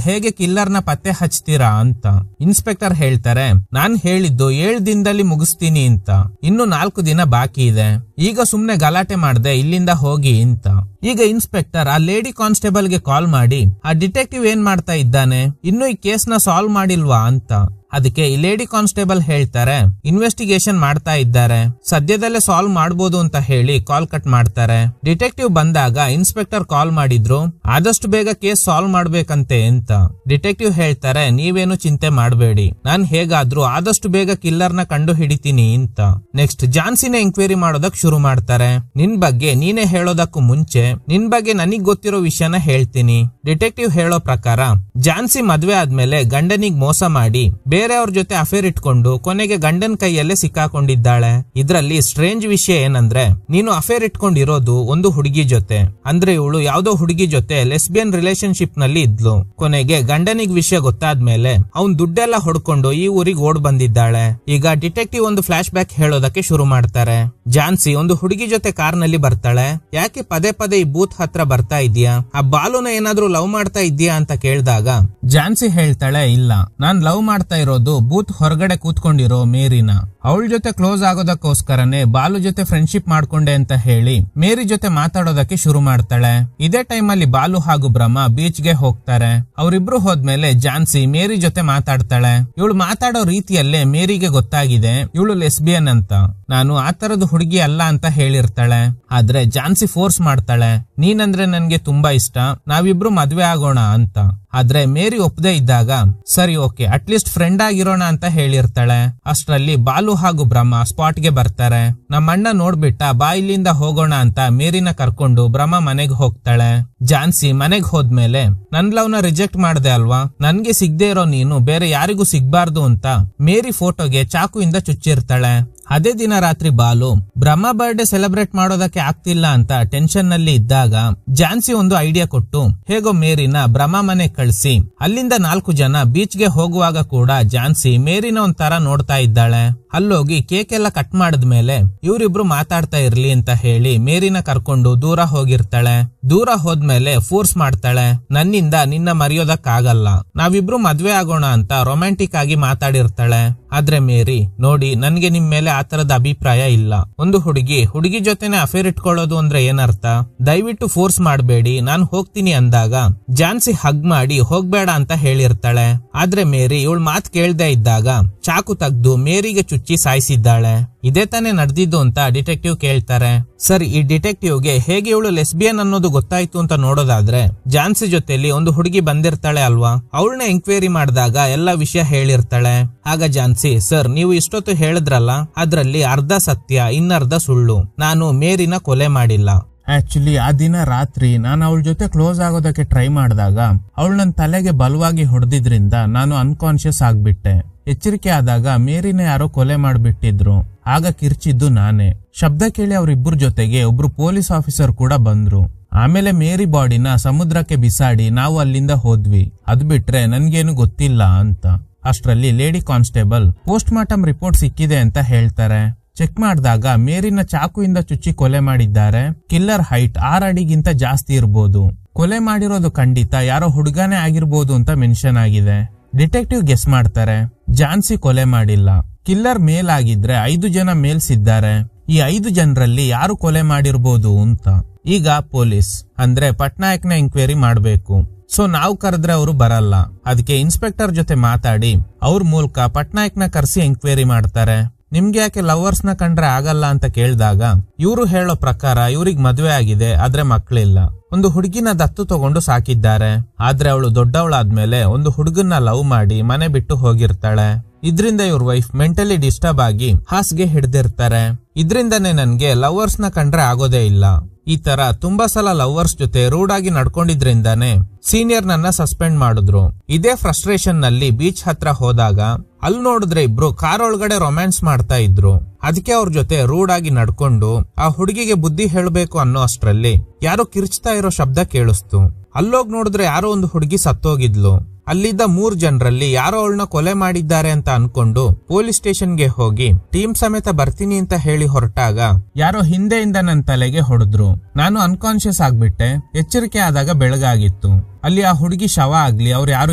ಹೇಗೆ ಕಿಲ್ಲರ್ನ ಪತ್ತೆ ಹಚ್ತೀರಾ ಅಂತ. ಇನ್ಸ್ಪೆಕ್ಟರ್ ಹೇಳ್ತಾರೆ, ನಾನ್ ಹೇಳಿದ್ದು 7 ದಿನದಲ್ಲಿ ಮುಗಿಸ್ತೀನಿ ಅಂತ, ಇನ್ನು 4 ದಿನ ಬಾಕಿ ಇದೆ, ಈಗ ಸುಮ್ನೆ ಗಲಾಟೆ ಮಾಡ್ದೆ ಇಲ್ಲಿಂದ ಹೋಗಿ ಅಂತ. ಈಗ ಇನ್ಸ್ಪೆಕ್ಟರ್ ಆ ಲೇಡಿ ಕಾನ್ಸ್ಟೇಬಲ್ ಗೆ ಕಾಲ್ ಮಾಡಿ ಆ ಡಿಟೆಕ್ಟಿವ್ ಏನ್ ಮಾಡ್ತಾ ಇದ್ದಾನೆ, ಇನ್ನು ಈ ಕೇಸ್ ನ ಸಾಲ್ವ್ ಮಾಡಿಲ್ವಾ ಅಂತ. ಅದಕ್ಕೆ ಈ ಲೇಡಿ ಕಾನ್ಸ್ಟೇಬಲ್ ಹೇಳ್ತಾರೆ, ಇನ್ವೆಸ್ಟಿಗೇಷನ್ ಮಾಡ್ತಾ ಇದ್ದಾರೆ, ಸದ್ಯದಲ್ಲೇ ಸಾಲ್ವ್ ಮಾಡಬಹುದು ಅಂತ ಹೇಳಿ ಕಾಲ್ ಕಟ್ ಮಾಡ್ತಾರೆ. ಡಿಟೆಕ್ಟಿವ್ ಬಂದಾಗ ಇನ್ಸ್ಪೆಕ್ಟರ್ ಕಾಲ್ ಮಾಡಿದ್ರು, ಆದಷ್ಟು ಬೇಗ ಕೇಸ್ ಸಾಲ್ವ್ ಮಾಡ್ಬೇಕಂತೆ ಅಂತ. ಡಿಟೆಕ್ಟಿವ್ ಹೇಳ್ತಾರೆ, ನೀವೇನು ಚಿಂತೆ ಮಾಡಬೇಡಿ, ನಾನ್ ಹೇಗಾದ್ರೂ ಆದಷ್ಟು ಬೇಗ ಕಿಲ್ಲರ್ನ ಕಂಡು ಹಿಡಿತೀನಿ ಅಂತ. ನೆಕ್ಸ್ಟ್ ಜಾನ್ಸಿನ ಎಂಕ್ವೈರಿ ಮಾಡೋದಕ್ ಶುರು ಮಾಡ್ತಾರೆ. ನಿನ್ ಬಗ್ಗೆ ನೀನೇ ಹೇಳೋದಕ್ಕೂ ಮುಂಚೆ ನಿನ್ ಬಗ್ಗೆ ನನಗ್ ಗೊತ್ತಿರೋ ವಿಷಯನ ಹೇಳ್ತೀನಿ. ಡಿಟೆಕ್ಟಿವ್ ಹೇಳೋ ಪ್ರಕಾರ ಜಾನ್ಸಿ ಮದ್ವೆ ಆದ್ಮೇಲೆ ಗಂಡನಿಗ್ ಮೋಸ ಮಾಡಿ ಬೇರೆಯವ್ರ ಜೊತೆ ಅಫೇರ್ ಇಟ್ಕೊಂಡು ಕೊನೆಗೆ ಗಂಡನ್ ಕೈಯಲ್ಲೇ ಸಿಕ್ಕಾಕೊಂಡಿದ್ದಾಳೆ. ಇದ್ರಲ್ಲಿ ಸ್ಟ್ರೇಂಜ್ ವಿಷಯ ಏನಂದ್ರೆ, ನೀನು ಅಫೇರ್ ಇಟ್ಕೊಂಡಿರೋದು ಒಂದು ಹುಡುಗಿ ಜೊತೆ, ಅಂದ್ರೆ ಇವಳು ಯಾವ್ದೋ ಹುಡುಗಿ ಜೊತೆ ಲೆಸ್ಬಿಯನ್ ರಿಲೇಶನ್ಶಿಪ್ ನಲ್ಲಿ ಇದ್ಲು. ಕೊನೆಗೆ ಗಂಡನಿಗ್ ವಿಷಯ ಗೊತ್ತಾದ್ಮೇಲೆ ಅವ್ನ್ ದುಡ್ಡೆಲ್ಲ ಹೊಡ್ಕೊಂಡು ಈ ಊರಿಗೆ ಓಡ್ ಬಂದಿದ್ದಾಳೆ. ಈಗ ಡಿಟೆಕ್ಟಿವ್ ಒಂದು ಫ್ಲಾಶ್ ಬ್ಯಾಕ್ ಹೇಳೋದಕ್ಕೆ ಶುರು ಮಾಡ್ತಾರೆ. ಜಾನ್ಸಿ ಒಂದು ಹುಡುಗಿ ಜೊತೆ ಕಾರ್ ನಲ್ಲಿ ಬರ್ತಾಳೆ. ಯಾಕೆ ಪದೇ ಪದೇ ಈ ಬೂತ್ ಹತ್ರ ಬರ್ತಾ ಇದೀಯಾ, ಆ ಬಾಲುನ ಏನಾದ್ರೂ ಲವ್ ಮಾಡ್ತಾ ಇದೀಯಾ ಅಂತ ಕೇಳಿದಾಗ ಜಾನ್ಸಿ ಹೇಳ್ತಾಳೆ, ಇಲ್ಲ, ನಾನ್ ಲವ್ ಮಾಡ್ತಾ ಇರೋದು ಬೂತ್ ಹೊರಗಡೆ ಕೂತ್ಕೊಂಡಿರೋ ಮೇರಿನ. ಅವಳ ಜೊತೆ ಕ್ಲೋಸ್ ಆಗೋದಕ್ಕೋಸ್ಕರನೇ ಬಾಲು ಜೊತೆ ಫ್ರೆಂಡ್ಶಿಪ್ ಮಾಡ್ಕೊಂಡೆ ಅಂತ ಹೇಳಿ ಮೇರಿ ಜೊತೆ ಮಾತಾಡೋದಕ್ಕೆ ಶುರು ಮಾಡ್ತಾಳೆ. ಇದೇ ಟೈಮ್ ಅಲ್ಲಿ ಬಾಲು ಹಾಗೂ ಬ್ರಹ್ಮ ಬೀಚ್ ಗೆ ಹೋಗ್ತಾರೆ. ಅವರಿಬ್ರು ಹೋದ್ಮೇಲೆ ಝಾನ್ಸಿ ಮೇರಿ ಜೊತೆ ಮಾತಾಡ್ತಾಳೆ. ಇವಳು ಮಾತಾಡೋ ರೀತಿಯಲ್ಲೇ ಮೇರಿಗೆ ಗೊತ್ತಾಗಿದೆ ಇವಳು ಲೆಸ್ಬಿಯನ್ ಅಂತ. ನಾನು ಆ ತರದ ಹುಡುಗಿ ಅಲ್ಲ ಅಂತ ಹೇಳಿರ್ತಾಳೆ. ಆದ್ರೆ ಝಾನ್ಸಿ ಫೋರ್ಸ್ ಮಾಡ್ತಾಳೆ, ನೀನಂದ್ರೆ ನನ್ಗೆ ತುಂಬಾ ಇಷ್ಟ, ನಾವಿಬ್ರು ಮದ್ವೆ ಆಗೋಣ ಅಂತ. ಆದ್ರೆ ಮೇರಿ ಒಪ್ಪದೇ ಇದ್ದಾಗ ಸರಿ ಓಕೆ ಅಟ್ಲೀಸ್ಟ್ ಫ್ರೆಂಡ್ ಆಗಿರೋಣ ಅಂತ ಹೇಳಿರ್ತಾಳೆ. ಅಷ್ಟರಲ್ಲಿ ಬಾಲು ಹಾಗೂ ಬ್ರಹ್ಮ ಸ್ಪಾಟ್ ಗೆ ಬರ್ತಾರೆ. ನಮ್ಮಣ್ಣ ನೋಡ್ಬಿಟ್ಟ, ಬಾ ಇಲ್ಲಿಂದ ಹೋಗೋಣ ಅಂತ ಮೇರಿನ ಕರ್ಕೊಂಡು ಬ್ರಹ್ಮ ಮನೆಗ್ ಹೋಗ್ತಾಳೆ. ಝಾನ್ಸಿ ಮನೆಗ್ ಹೋದ್ಮೇಲೆ ನನ್ ಲವ್ ನ ರಿಜೆಕ್ಟ್ ಮಾಡ್ದೆ ಅಲ್ವಾ, ನನ್ಗೆ ಸಿಗ್ದೇ ಇರೋ ನೀನು ಬೇರೆ ಯಾರಿಗೂ ಸಿಗ್ಬಾರ್ದು ಅಂತ ಮೇರಿ ಫೋಟೋಗೆ ಚಾಕುಯಿಂದ ಚುಚ್ಚಿರ್ತಾಳೆ. ಅದೇ ದಿನ ರಾತ್ರಿ ಬಾಲು ಬ್ರಹ್ಮ ಬರ್ಡೇ ಸೆಲೆಬ್ರೇಟ್ ಮಾಡೋದಕ್ಕೆ ಆಗ್ತಿಲ್ಲ ಅಂತ ಟೆನ್ಷನ್ ನಲ್ಲಿ ಇದ್ದಾಗ ಝಾನ್ಸಿ ಒಂದು ಐಡಿಯಾ ಕೊಟ್ಟು ಹೇಗೋ ಮೇರಿನ ಬ್ರಹ್ಮ ಮನೆ ಕಳಿಸಿ ಅಲ್ಲಿಂದ 4 ಜನ ಬೀಚ್ ಗೆ ಹೋಗುವಾಗ ಕೂಡ ಝಾನ್ಸಿ ಮೇರಿನ ಒಂಥರ ನೋಡ್ತಾ ಇದ್ದಾಳೆ. ಅಲ್ಲೋಗಿ ಕೇಕ್ ಎಲ್ಲ ಕಟ್ ಮಾಡಿದ್ಮೇಲೆ ಇವರಿಬ್ರು ಮಾತಾಡ್ತಾ ಇರ್ಲಿ ಅಂತ ಹೇಳಿ ಮೇರಿನ ಕರ್ಕೊಂಡು ದೂರ ಹೋಗಿರ್ತಾಳೆ. ದೂರ ಹೋದ್ಮೇಲೆ ಫೋರ್ಸ್ ಮಾಡ್ತಾಳೆ, ನನ್ನಿಂದ ನಿನ್ನ ಮರೆಯೋದಕ್ಕಾಗಲ್ಲ, ನಾವಿಬ್ರು ಮದ್ವೆ ಆಗೋಣ ಅಂತ ರೊಮ್ಯಾಂಟಿಕ್ ಆಗಿ ಮಾತಾಡಿರ್ತಾಳೆ. ಆದ್ರೆ ಮೇರಿ, ನೋಡಿ ನನ್ಗೆ ನಿಮ್ ಮೇಲೆ ಆ ತರದ ಅಭಿಪ್ರಾಯ ಇಲ್ಲ. ಒಂದು ಹುಡುಗಿ ಜೊತೆನೆ ಅಫೇರ್ ಇಟ್ಕೊಳ್ಳೋದು ಅಂದ್ರೆ ಏನರ್ಥ, ದಯವಿಟ್ಟು ಫೋರ್ಸ್ ಮಾಡಬೇಡಿ, ನಾನು ಹೋಗ್ತೀನಿ ಅಂದಾಗ ಝಾನ್ಸಿ ಹಗ್ ಮಾಡಿ ಹೋಗ್ಬೇಡ ಅಂತ ಹೇಳಿರ್ತಾಳೆ. ಆದ್ರೆ ಮೇರಿ ಇವಳು ಮಾತ್ ಕೇಳ್ದೆ ಇದ್ದಾಗ ಚಾಕು ತೆಗ್ದು ಮೇರಿಗೆ ಚುಚ್ಚಿ ಸಾಯಿಸಿದ್ದಾಳೆ. ಇದೇ ತಾನೇ ನಡೆದಿದ್ದು ಅಂತ ಡಿಟೆಕ್ಟಿವ್ ಕೇಳ್ತಾರೆ. ಸರ್, ಈ ಡಿಟೆಕ್ಟಿವ್ಗೆ ಹೇಗೆ ಇವಳು ಲೆಸ್ಬಿಯನ್ ಅನ್ನೋದು ಗೊತ್ತಾಯ್ತು ಅಂತ ನೋಡೋದಾದ್ರೆ ಝಾನ್ಸಿ ಜೊತೆಲಿ ಒಂದು ಹುಡುಗಿ ಬಂದಿರ್ತಾಳೆ ಅಲ್ವಾ, ಅವಳನ್ನ ಎಂಕ್ವೈರಿ ಮಾಡಿದಾಗ ಎಲ್ಲ ವಿಷಯ ಹೇಳಿರ್ತಾಳೆ. ಆಗ ಝಾನ್ಸಿ, ಸರ್ ನೀವು ಇಷ್ಟೊತ್ತು ಹೇಳಿದ್ರಲ್ಲ, ಅದ್ರಲ್ಲಿ ಅರ್ಧ ಸತ್ಯ ಇನ್ನರ್ಧ ಸುಳ್ಳು, ನಾನು ಮೇರಿನ ಕೊಲೆ ಮಾಡಿಲ್ಲ. ಆಕ್ಚುಲಿ ಆ ದಿನ ರಾತ್ರಿ ನಾನು ಅವಳ ಜೊತೆ ಕ್ಲೋಸ್ ಆಗೋದಕ್ಕೆ ಟ್ರೈ ಮಾಡಿದಾಗ ಅವಳು ನನ್ನ ತಲೆಗೆ ಬಲವಾಗಿ ಹೊಡೆದಿದ್ರಿಂದ ನಾನು ಅನ್ಕಾನ್ಶಿಯಸ್ ಆಗ್ಬಿಟ್ಟೆ. ಎಚ್ಚರಿಕೆ ಆದಾಗ ಮೇರಿನ ಯಾರೋ ಕೊಲೆ ಮಾಡ್ಬಿಟ್ಟಿದ್ರು. ಆಗ ಕಿರ್ಚಿದ್ದು ನಾನೇ. ಶಬ್ದ ಕೇಳಿ ಅವರಿಬ್ಬರ ಜೊತೆಗೆ ಒಬ್ರು ಪೊಲೀಸ್ ಆಫೀಸರ್ ಕೂಡ ಬಂದ್ರು. ಆಮೇಲೆ ಮೇರಿ ಬಾಡಿನ ಸಮುದ್ರಕ್ಕೆ ಬಿಸಾಡಿ ನಾವು ಅಲ್ಲಿಂದ ಹೋದ್ವಿ. ಅದ್ ಬಿಟ್ರೆ ನನ್ಗೇನು ಗೊತ್ತಿಲ್ಲ ಅಂತ. ಅಷ್ಟರಲ್ಲಿ lady constable post mortem report ಸಿಕ್ಕಿದೆ ಅಂತ ಹೇಳ್ತಾರೆ. ಚೆಕ್ ಮಾಡಿದಾಗ ಮೇರಿನ ಚಾಕುಯಿಂದ ಚುಚ್ಚಿ ಕೊಲೆ ಮಾಡಿದ್ದಾರೆ. ಕಿಲ್ಲರ್ ಹೈಟ್ 6 ಅಡಿಗಿಂತ ಜಾಸ್ತಿ ಇರ್ಬೋದು. ಕೊಲೆ ಮಾಡಿರೋದು ಖಂಡಿತ ಯಾರೋ ಹುಡುಗನೇ ಆಗಿರ್ಬೋದು ಅಂತ ಮೆನ್ಷನ್ ಆಗಿದೆ. ಡಿಟೆಕ್ಟಿವ್ ಗೆಸ್ ಮಾಡ್ತಾರೆ, ಝಾನ್ಸಿ ಕೊಲೆ ಮಾಡಿಲ್ಲ. ಕಿಲ್ಲರ್ ಮೇಲ್ ಆಗಿದ್ರೆ 5 ಜನ ಮೇಲ್ಸ್ ಇದ್ದಾರೆ. ಈ 5 ಜನರಲ್ಲಿ ಯಾರು ಕೊಲೆ ಮಾಡಿರ್ಬೋದು ಅಂತ ಈಗ ಪೊಲೀಸ್ ಅಂದ್ರೆ ಪಟ್ನಾಯಕ್ನ ಎಂಕ್ವೈರಿ ಮಾಡ್ಬೇಕು. ಸೊ ನಾವು ಕರೆದ್ರೆ ಅವರು ಬರಲ್ಲ. ಅದಕ್ಕೆ ಇನ್ಸ್ಪೆಕ್ಟರ್ ಜೊತೆ ಮಾತಾಡಿ ಅವ್ರ ಮೂಲಕ ಪಟ್ನಾಯಕ್ನ ಕರೆಸಿ ಎಂಕ್ವೈರಿ ಮಾಡ್ತಾರೆ. ನಿಮ್ಗೆ ಯಾಕೆ ಲವರ್ಸ್ ನ ಕಂಡ್ರೆ ಆಗಲ್ಲ ಅಂತ ಕೇಳಿದಾಗ ಇವರು ಹೇಳೋ ಪ್ರಕಾರ ಇವ್ರಿಗೆ ಮದ್ವೆ ಆಗಿದೆ, ಆದ್ರೆ ಮಕ್ಳಿಲ್ಲ. ಒಂದು ಹುಡುಗಿನ ದತ್ತು ತಗೊಂಡು ಸಾಕಿದ್ದಾರೆ. ಆದ್ರೆ ಅವಳು ದೊಡ್ಡವಳಾದ್ಮೇಲೆ ಒಂದು ಹುಡುಗನ್ನ ಲವ್ ಮಾಡಿ ಮನೆ ಬಿಟ್ಟು ಹೋಗಿರ್ತಾಳೆ. ಇದ್ರಿಂದ ಇವ್ರ ವೈಫ್ ಮೆಂಟಲಿ ಡಿಸ್ಟರ್ಬ್ ಆಗಿ ಹಾಸ್ಗೆ ಹಿಡ್ದಿರ್ತಾರೆ. ಇದ್ರಿಂದನೇ ನನ್ಗೆ ಲವರ್ಸ್ ನ ಕಂಡ್ರೆ ಆಗೋದೇ ಇಲ್ಲ. ಈ ತರ ತುಂಬಾ ಸಲ ಲವರ್ಸ್ ಜೊತೆ ರೂಡ್ ಆಗಿ ನಡ್ಕೊಂಡಿದ್ರಿಂದಾನೇ ಸೀನಿಯರ್ ನನ್ನ ಸಸ್ಪೆಂಡ್ ಮಾಡಿದ್ರು. ಇದೇ ಫ್ರಸ್ಟ್ರೇಷನ್ ನಲ್ಲಿ ಬೀಚ್ ಹತ್ರ ಹೋದಾಗ ಅಲ್ಲಿ ನೋಡಿದ್ರೆ ಇಬ್ರು ಕಾರ್ ಒಳಗಡೆ ರೊಮ್ಯಾನ್ಸ್ ಮಾಡ್ತಾ ಇದ್ರು. ಅದಕ್ಕೆ ಅವ್ರ ಜೊತೆ ರೂಡ್ ಆಗಿ ನಡ್ಕೊಂಡು ಆ ಹುಡುಗಿಗೆ ಬುದ್ಧಿ ಹೇಳಬೇಕು ಅನ್ನೋ ಅಷ್ಟ್ರಲ್ಲಿ ಯಾರೋ ಕಿರ್ಚ್ತಾ ಇರೋ ಶಬ್ದ ಕೇಳಿಸ್ತು. ಅಲ್ಲೋಗ್ ನೋಡಿದ್ರೆ ಯಾರೋ ಒಂದು ಹುಡುಗಿ ಸತ್ತೋಗಿದ್ಲು. ಅಲ್ಲಿದ್ದ 3 ಜನರಲ್ಲಿ ಯಾರೋ ಅವಳನ್ನ ಕೊಲೆ ಮಾಡಿದ್ದಾರೆ ಅಂತ ಅನ್ಕೊಂಡು ಪೊಲೀಸ್ ಸ್ಟೇಷನ್ಗೆ ಹೋಗಿ ಟೀಮ್ ಸಮೇತ ಬರ್ತೀನಿ ಅಂತ ಹೇಳಿ ಹೊರಟಾಗ ಯಾರೋ ಹಿಂದೆಯಿಂದ ನನ್ನ ತಲೆಗೆ ಹೊಡೆದ್ರು. ನಾನು ಅನ್ಕಾನ್ಶಿಯಸ್ ಆಗ್ಬಿಟ್ಟೆ. ಎಚ್ಚರಿಕೆ ಆದಾಗ ಬೆಳಗಾಗಿತ್ತು. ಅಲ್ಲಿ ಆ ಹುಡುಗಿ ಶವ ಆಗ್ಲಿ ಅವ್ರು ಯಾರು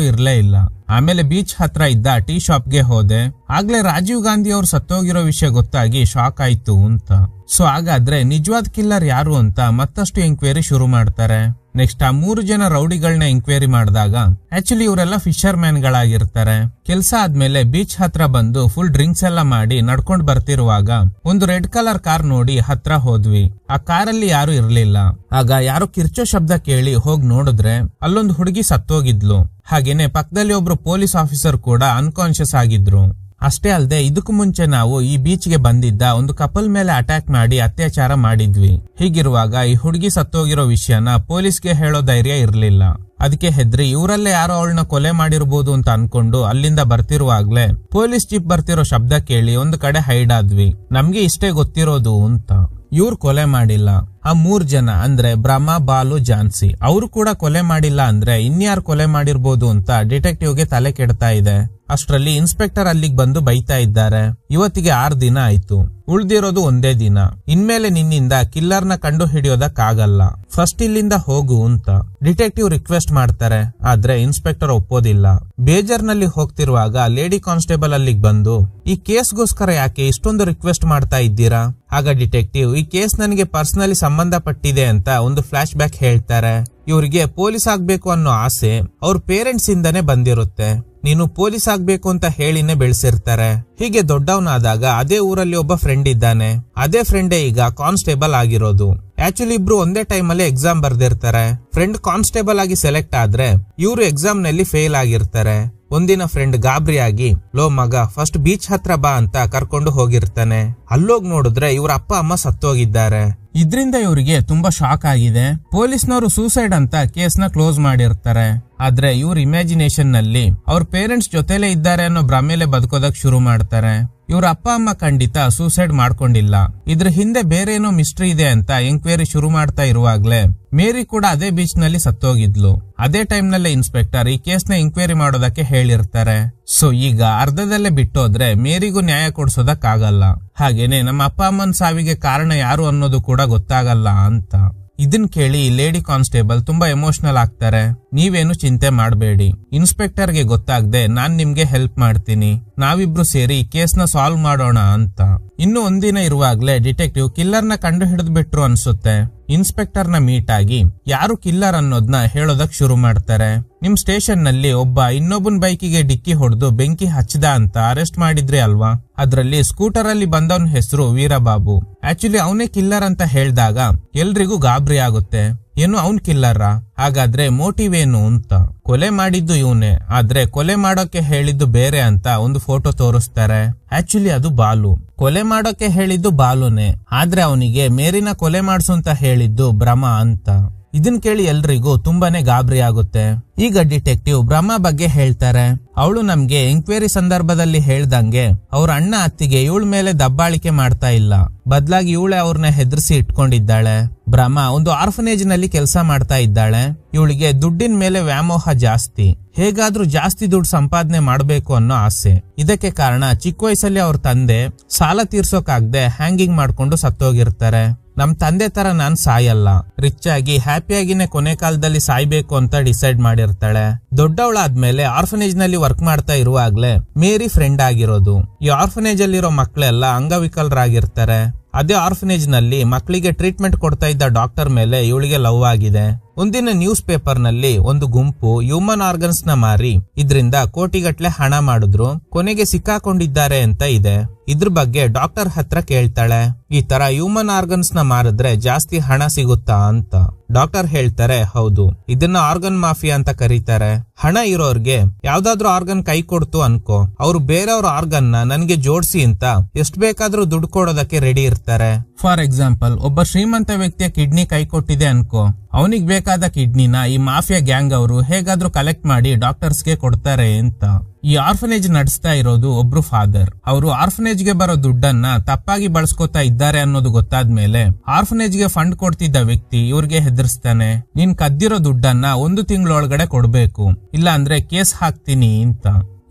ಇರ್ಲೇ ಇಲ್ಲ. ಆಮೇಲೆ ಬೀಚ್ ಹತ್ರ ಇದ್ದ ಟೀ ಶಾಪ್ಗೆ ಹೋದೆ. ಆಗ್ಲೇ ರಾಜೀವ್ ಗಾಂಧಿ ಅವ್ರು ಸತ್ತೋಗಿರೋ ವಿಷಯ ಗೊತ್ತಾಗಿ ಶಾಕ್ ಆಯ್ತು ಅಂತ. ಸೊ ಹಾಗಾದ್ರೆ ನಿಜವಾದ ಕಿಲ್ಲರ್ ಯಾರು ಅಂತ ಮತ್ತಷ್ಟು ಎಂಕ್ವೈರಿ ಶುರು ಮಾಡ್ತಾರೆ. ನೆಕ್ಸ್ಟ್ ಆ 3 ಜನ ರೌಡಿಗಳನ್ನ ಎಂಕ್ವೈರಿ ಮಾಡಿದಾಗ ಆಕ್ಚುಲಿ ಇವರೆಲ್ಲ ಫಿಶರ್ ಮ್ಯಾನ್ ಗಳಾಗಿರ್ತಾರೆ. ಕೆಲ್ಸ ಆದ್ಮೇಲೆ ಬೀಚ್ ಹತ್ರ ಬಂದು ಫುಲ್ ಡ್ರಿಂಕ್ಸ್ ಎಲ್ಲ ಮಾಡಿ ನಡ್ಕೊಂಡ್ ಬರ್ತಿರುವಾಗ ಒಂದು ರೆಡ್ ಕಲರ್ ಕಾರ್ ನೋಡಿ ಹತ್ರ ಹೋದ್ವಿ. ಆ ಕಾರಲ್ಲಿ ಯಾರು ಇರ್ಲಿಲ್ಲ. ಆಗ ಯಾರೋ ಕಿರ್ಚೋ ಶಬ್ದ ಕೇಳಿ ಹೋಗ್ ನೋಡಿದ್ರೆ ಅಲ್ಲೊಂದು ಹುಡುಗಿ ಸತ್ತೋಗಿದ್ಲು. ಹಾಗೇನೆ ಪಕ್ಕದಲ್ಲಿ ಒಬ್ರು ಪೊಲೀಸ್ ಆಫೀಸರ್ ಕೂಡ ಅನ್ಕಾನ್ಶಿಯಸ್ ಆಗಿದ್ರು. ಅಷ್ಟೇ ಅಲ್ಲದೆ ಇದಕ್ಕೂ ಮುಂಚೆ ನಾವು ಈ ಬೀಚ್ಗೆ ಬಂದಿದ್ದ ಒಂದು ಕಪಲ್ ಮೇಲೆ ಅಟ್ಯಾಕ್ ಮಾಡಿ ಅತ್ಯಾಚಾರ ಮಾಡಿದ್ವಿ. ಹೀಗಿರುವಾಗ ಈ ಹುಡುಗಿ ಸತ್ತೋಗಿರೋ ವಿಷಯನ ಪೊಲೀಸ್ಗೆ ಹೇಳೋ ಧೈರ್ಯ ಇರ್ಲಿಲ್ಲ. ಅದಕ್ಕೆ ಹೆದ್ರಿ ಇವರಲ್ಲೇ ಯಾರೋ ಅವಳನ್ನ ಕೊಲೆ ಮಾಡಿರ್ಬೋದು ಅಂತ ಅನ್ಕೊಂಡು ಅಲ್ಲಿಂದ ಬರ್ತಿರುವಾಗ್ಲೇ ಪೊಲೀಸ್ ಜೀಪ್ ಬರ್ತಿರೋ ಶಬ್ದ ಕೇಳಿ ಒಂದು ಕಡೆ ಹೈಡ್ ಆದ್ವಿ. ನಮ್ಗೆ ಇಷ್ಟೇ ಗೊತ್ತಿರೋದು ಅಂತ. ಇವ್ರು ಕೊಲೆ ಮಾಡಿಲ್ಲ, ಆ 3 ಜನ ಅಂದ್ರೆ ಬ್ರಹ್ಮ, ಬಾಲು, ಝಾನ್ಸಿ ಅವರು ಕೂಡ ಕೊಲೆ ಮಾಡಿಲ್ಲ ಅಂದ್ರೆ ಇನ್ಯಾರು ಕೊಲೆ ಮಾಡಿರ್ಬೋದು ಅಂತ ಡಿಟೆಕ್ಟಿವ್ಗೆ ತಲೆ ಕೆಡ್ತಾ ಇದೆ. ಅಷ್ಟರಲ್ಲಿ ಇನ್ಸ್ಪೆಕ್ಟರ್ ಅಲ್ಲಿಗೆ ಬಂದು ಬೈತಾ ಇದ್ದಾರೆ. ಇವತ್ತಿಗೆ 6 ದಿನ ಆಯ್ತು, ಉಳ್ದಿರೋದು ಒಂದೇ ದಿನ. ಇನ್ಮೇಲೆ ನಿನ್ನಿಂದ ಕಿಲ್ಲರ್ನ ಕಂಡು ಹಿಡಿಯೋದಕ್ಕಾಗಲ್ಲ, ಫಸ್ಟ್ ಇಲ್ಲಿಂದ ಹೋಗು ಅಂತ ಡಿಟೆಕ್ಟಿವ್ ರಿಕ್ವೆಸ್ಟ್ ಮಾಡ್ತಾರೆ. ಆದ್ರೆ ಇನ್ಸ್ಪೆಕ್ಟರ್ ಒಪ್ಪೋದಿಲ್ಲ. ಬೇಜಾರ್ನಲ್ಲಿ ಹೋಗ್ತಿರುವಾಗ ಲೇಡಿ ಕಾನ್ಸ್ಟೇಬಲ್ ಅಲ್ಲಿಗೆ ಬಂದು ಈ ಕೇಸ್ಗೋಸ್ಕರ ಯಾಕೆ ಇಷ್ಟೊಂದು ರಿಕ್ವೆಸ್ಟ್ ಮಾಡ್ತಾ ಇದ್ದೀರಾ? ಆಗ ಡಿಟೆಕ್ಟಿವ್ ಈ ಕೇಸ್ ನನಗೆ ಪರ್ಸನಲಿ ಸಂಬಂಧಪಟ್ಟಿದೆ ಅಂತ ಒಂದು ಫ್ಲಾಶ್ ಬ್ಯಾಕ್ ಹೇಳ್ತಾರೆ. ಇವ್ರಿಗೆ ಪೊಲೀಸ್ ಆಗ್ಬೇಕು ಅನ್ನೋ ಆಸೆ ಅವ್ರ ಪೇರೆಂಟ್ಸ್ ಇಂದಾನೆ ಬಂದಿರುತ್ತೆ. ನೀನು ಪೊಲೀಸ್ ಆಗ್ಬೇಕು ಅಂತ ಹೇಳಿನೇ ಬೆಳೆಸಿರ್ತಾರೆ. ಹೀಗೆ ದೊಡ್ಡವನಾದಾಗ ಅದೇ ಊರಲ್ಲಿ ಒಬ್ಬ ಫ್ರೆಂಡ್ ಇದ್ದಾನೆ. ಅದೇ ಫ್ರೆಂಡೇ ಈಗ ಕಾನ್ಸ್ಟೇಬಲ್ ಆಗಿರೋದು. ಆಕ್ಚುಲಿ ಇಬ್ರು ಒಂದೇ ಟೈಮ್ ಅಲ್ಲಿ ಎಕ್ಸಾಮ್ ಬರ್ದಿರ್ತಾರೆ. ಫ್ರೆಂಡ್ ಕಾನ್ಸ್ಟೇಬಲ್ ಆಗಿ ಸೆಲೆಕ್ಟ್ ಆದ್ರೆ ಇವ್ರು ಎಕ್ಸಾಮ್ ನಲ್ಲಿ ಫೇಲ್ ಆಗಿರ್ತಾರೆ. ಒಂದಿನ ಫ್ರೆಂಡ್ ಗಾಬರಿಯಾಗಿ ಲೋ ಮಗ ಫಸ್ಟ್ ಬೀಚ್ ಹತ್ರ ಬಾ ಅಂತ ಕರ್ಕೊಂಡು ಹೋಗಿರ್ತಾನೆ. ಅಲ್ಲೋಗ್ ನೋಡಿದ್ರೆ ಇವ್ರ ಅಪ್ಪ ಅಮ್ಮ ಸತ್ತೋಗಿದ್ದಾರೆ. ಇದ್ರಿಂದ ಇವರಿಗೆ ತುಂಬಾ ಶಾಕ್ ಆಗಿದೆ. ಪೊಲೀಸ್ನವರು ಸೂಸೈಡ್ ಅಂತ ಕೇಸ್ನ ಕ್ಲೋಸ್ ಮಾಡಿರ್ತಾರೆ. ಆದ್ರೆ ಇವ್ರ ಇಮ್ಯಾಜಿನೇಷನ್ ನಲ್ಲಿ ಅವ್ರ ಪೇರೆಂಟ್ಸ್ ಜೊತೆಲೇ ಇದ್ದಾರೆ ಅನ್ನೋ ಭ್ರಮೇಲೆ ಬದುಕೋದಕ್ ಶುರು ಮಾಡ್ತಾರೆ. ಇವ್ರ ಅಪ್ಪ ಅಮ್ಮ ಖಂಡಿತ ಸೂಸೈಡ್ ಮಾಡ್ಕೊಂಡಿಲ್ಲ, ಇದ್ರ ಹಿಂದೆ ಬೇರೆ ಏನೋ ಮಿಸ್ಟ್ರಿ ಇದೆ ಅಂತ ಎಂಕ್ವೈರಿ ಶುರು ಮಾಡ್ತಾ ಇರುವಾಗ್ಲೇ ಮೇರಿ ಕೂಡ ಅದೇ ಬೀಚ್ ನಲ್ಲಿ ಸತ್ತೋಗಿದ್ಲು. ಅದೇ ಟೈಮ್ ನಲ್ಲೇ ಇನ್ಸ್ಪೆಕ್ಟರ್ ಈ ಕೇಸ್ನ ಎಂಕ್ವೈರಿ ಮಾಡೋದಕ್ಕೆ ಹೇಳಿರ್ತಾರೆ. ಸೊ ಈಗ ಅರ್ಧದಲ್ಲೇ ಬಿಟ್ಟೋದ್ರೆ ಮೇರಿಗೂ ನ್ಯಾಯ ಕೊಡ್ಸೋದಕ್ಕಾಗಲ್ಲ. ಹಾಗೇನೆ ನಮ್ಮ ಅಪ್ಪ ಅಮ್ಮನ ಸಾವಿಗೆ ಕಾರಣ ಯಾರು ಅನ್ನೋದು ಕೂಡ ಗೊತ್ತಾಗಲ್ಲ ಅಂತ. ಇದನ್ ಕೇಳಿ ಲೇಡಿ ಕಾನ್ಸ್ಟೇಬಲ್ ತುಂಬಾ ಎಮೋಷನಲ್ ಆಗ್ತಾರೆ. ನೀವೇನು ಚಿಂತೆ ಮಾಡಬೇಡಿ, ಇನ್ಸ್ಪೆಕ್ಟರ್ಗೆ ಗೊತ್ತಾಗದೆ ನಾನ್ ನಿಮ್ಗೆ ಹೆಲ್ಪ್ ಮಾಡ್ತೀನಿ, ನಾವಿಬ್ರು ಸೇರಿ ಕೇಸ್ನ ಸಾಲ್ವ್ ಮಾಡೋಣ ಅಂತ. ಇನ್ನು ಒಂದಿನ ಇರುವಾಗ್ಲೇ ಡಿಟೆಕ್ಟಿವ್ ಕಿಲ್ಲರ್ನ ಕಂಡು ಹಿಡಿದು ಬಿಟ್ರು ಅನ್ಸುತ್ತೆ. ಇನ್ಸ್ಪೆಕ್ಟರ್ ನ ಮೀಟ್ ಆಗಿ ಯಾರು ಕಿಲ್ಲರ್ ಅನ್ನೋದನ್ನ ಹೇಳೋದಕ್ ಶುರು ಮಾಡ್ತಾರೆ. ನಿಮ್ ಸ್ಟೇಷನ್ ನಲ್ಲಿ ಒಬ್ಬ ಇನ್ನೊಬ್ಬನ್ ಬೈಕಿಗೆ ಡಿಕ್ಕಿ ಹೊಡೆದು ಬೆಂಕಿ ಹಚ್ಚಿದ ಅಂತ ಅರೆಸ್ಟ್ ಮಾಡಿದ್ರಿ ಅಲ್ವಾ? ಅದ್ರಲ್ಲಿ ಸ್ಕೂಟರ್ ಅಲ್ಲಿ ಬಂದವನ್ ಹೆಸರು ವೀರಬಾಬು. ಆಕ್ಚುಲಿ ಅವನೇ ಕಿಲ್ಲರ್ ಅಂತ ಹೇಳಿದಾಗ ಎಲ್ರಿಗೂ ಗಾಬರಿ ಆಗುತ್ತೆ. ಏನು ಅವ್ನ್ ಕಿಲ್ಲರ? ಹಾಗಾದ್ರೆ ಮೋಟಿವ್ ಏನು ಅಂತ. ಕೊಲೆ ಮಾಡಿದ್ದು ಇವನೇ, ಆದ್ರೆ ಕೊಲೆ ಮಾಡೋಕೆ ಹೇಳಿದ್ದು ಬೇರೆ ಅಂತ ಒಂದು ಫೋಟೋ ತೋರಿಸ್ತಾರೆ. ಆಕ್ಚುಲಿ ಅದು ಬಾಲು. ಕೊಲೆ ಮಾಡೋಕೆ ಹೇಳಿದ್ದು ಬಾಲುನೇ, ಆದ್ರೆ ಅವನಿಗೆ ಮೇರಿನ ಕೊಲೆ ಮಾಡ್ಸು ಅಂತ ಹೇಳಿದ್ದು ಭ್ರಮ ಅಂತ. ಇದನ್ ಕೇಳಿ ಎಲ್ರಿಗೂ ತುಂಬಾನೇ ಗಾಬರಿ ಆಗುತ್ತೆ. ಈಗ ಡಿಟೆಕ್ಟಿವ್ ಬ್ರಹ್ಮ ಬಗ್ಗೆ ಹೇಳ್ತಾರೆ. ಅವಳು ನಮ್ಗೆ ಎಂಕ್ವೈರಿ ಸಂದರ್ಭದಲ್ಲಿ ಹೇಳ್ದಂಗೆ ಅವ್ರ ಅಣ್ಣ ಅತ್ತಿಗೆ ಇವಳ ಮೇಲೆ ದಬ್ಬಾಳಿಕೆ ಮಾಡ್ತಾ ಇಲ್ಲ, ಬದಲಾಗಿ ಇವಳೆ ಅವ್ರನ್ನ ಹೆದರ್ಸಿ ಇಟ್ಕೊಂಡಿದ್ದಾಳೆ. ಬ್ರಹ್ಮ ಒಂದು ಆರ್ಫನೇಜ್ ನಲ್ಲಿ ಕೆಲಸ ಮಾಡ್ತಾ ಇದ್ದಾಳೆ. ಇವಳಿಗೆ ದುಡ್ಡಿನ ಮೇಲೆ ವ್ಯಾಮೋಹ ಜಾಸ್ತಿ, ಹೇಗಾದ್ರೂ ಜಾಸ್ತಿ ದುಡ್ಡು ಸಂಪಾದನೆ ಮಾಡ್ಬೇಕು ಅನ್ನೋ ಆಸೆ. ಇದಕ್ಕೆ ಕಾರಣ ಚಿಕ್ಕ ವಯಸ್ಸಲ್ಲಿ ಅವ್ರ ತಂದೆ ಸಾಲ ತೀರ್ಸೋಕಾಗ್ದೆ ಹ್ಯಾಂಗಿಂಗ್ ಮಾಡ್ಕೊಂಡು ಸತ್ತೋಗಿರ್ತಾರೆ. ನಮ್ ತಂದೆ ತರ ನಾನ್ ಸಾಯಲ್ಲ, ರಿಚ್ ಆಗಿ ಹ್ಯಾಪಿಯಾಗಿನೇ ಕೊನೆ ಕಾಲದಲ್ಲಿ ಸಾಯ್ಬೇಕು ಅಂತ ಡಿಸೈಡ್ ಮಾಡಿರ್ತಾಳೆ. ದೊಡ್ಡವಳಾದ್ಮೇಲೆ ಆರ್ಫನೇಜ್ ನಲ್ಲಿ ವರ್ಕ್ ಮಾಡ್ತಾ ಇರುವಾಗ್ಲೇ ಮೇರಿ ಫ್ರೆಂಡ್ ಆಗಿರೋದು. ಈ ಆರ್ಫನೇಜ್ ಅಲ್ಲಿರೋ ಮಕ್ಕಳೆಲ್ಲ ಅಂಗವಿಕಲರಾಗಿರ್ತಾರೆ. ಅದೇ ಆರ್ಫನೇಜ್ ನಲ್ಲಿ ಮಕ್ಕಳಿಗೆ ಟ್ರೀಟ್ಮೆಂಟ್ ಕೊಡ್ತಾ ಇದ್ದ ಡಾಕ್ಟರ್ ಮೇಲೆ ಇವಳಿಗೆ ಲವ್ ಆಗಿದೆ. ಒಂದಿನ ನ್ಯೂಸ್ ಪೇಪರ್ ನಲ್ಲಿ ಒಂದು ಗುಂಪು ಹ್ಯೂಮನ್ ಆರ್ಗನ್ಸ್ ನ ಮಾರಿ ಇದರಿಂದ ಕೋಟಿಗಟ್ಲೆ ಹಣ ಮಾಡಿದ್ರು, ಕೊನೆಗೆ ಸಿಕ್ಕಾಕೊಂಡಿದ್ದಾರೆ ಅಂತ ಇದೆ. ಇದ್ರ ಬಗ್ಗೆ ಡಾಕ್ಟರ್ ಹತ್ರ ಕೇಳ್ತಾಳೆ, ಈ ತರ ಹ್ಯೂಮನ್ ಆರ್ಗನ್ಸ್ ನ ಮಾರಿದ್ರೆ ಜಾಸ್ತಿ ಹಣ ಸಿಗುತ್ತಾ ಅಂತ. ಡಾಕ್ಟರ್ ಹೇಳ್ತಾರೆ, ಹೌದು, ಇದನ್ನ ಆರ್ಗನ್ ಮಾಫಿಯಾ ಅಂತ ಕರೀತಾರೆ. ಹಣ ಇರೋರ್ಗೆ ಯಾವ್ದಾದ್ರು ಆರ್ಗನ್ ಕೈ ಕೊಡ್ತು ಅನ್ಕೋ, ಅವ್ರು ಬೇರೆಯವ್ರ ಆರ್ಗನ್ ನ ನನ್ಗೆ ಜೋಡ್ಸಿ ಅಂತ ಎಷ್ಟ್ ಬೇಕಾದ್ರೂ ದುಡ್ಡು ಕೊಡೋದಕ್ಕೆ ರೆಡಿ ಇರ್ತಾರೆ. ಫಾರ್ ಎಕ್ಸಾಂಪಲ್, ಒಬ್ಬ ಶ್ರೀಮಂತ ವ್ಯಕ್ತಿಯ ಕಿಡ್ನಿ ಕೈ ಕೊಟ್ಟಿದೆ ಅನ್ಕೋ, ಅವನಿಗೆ ಬೇಕಾದ ಕಿಡ್ನಿನ ಈ ಮಾಫಿಯಾ ಗ್ಯಾಂಗ್ ಅವರು ಹೇಗಾದ್ರೂ ಕಲೆಕ್ಟ್ ಮಾಡಿ ಡಾಕ್ಟರ್ಸ್ಗೆ ಕೊಡ್ತಾರೆ ಅಂತ. ಈ ಆರ್ಫನೇಜ್ ನಡೆಸ್ತಾ ಇರೋದು ಒಬ್ರು ಫಾದರ್. ಅವರು ಆರ್ಫನೇಜ್ ಗೆ ಬರೋ ದುಡ್ಡನ್ನ ತಪ್ಪಾಗಿ ಬಳಸ್ಕೊತಾ ಇದ್ದಾರೆ ಅನ್ನೋದು ಗೊತ್ತಾದ್ಮೇಲೆ ಆರ್ಫನೇಜ್ ಗೆ ಫಂಡ್ ಕೊಡ್ತಿದ್ದ ವ್ಯಕ್ತಿ ಇವ್ರಿಗೆ ಹೆದರ್ಸ್ತಾನೆ, ನೀನ್ ಕದ್ದಿರೋ ದುಡ್ಡನ್ನ 1 ತಿಂಗಳೊಳಗಡೆ ಕೊಡ್ಬೇಕು, ಇಲ್ಲ ಅಂದ್ರೆ ಕೇಸ್ ಹಾಕ್ತೀನಿ ಅಂತ.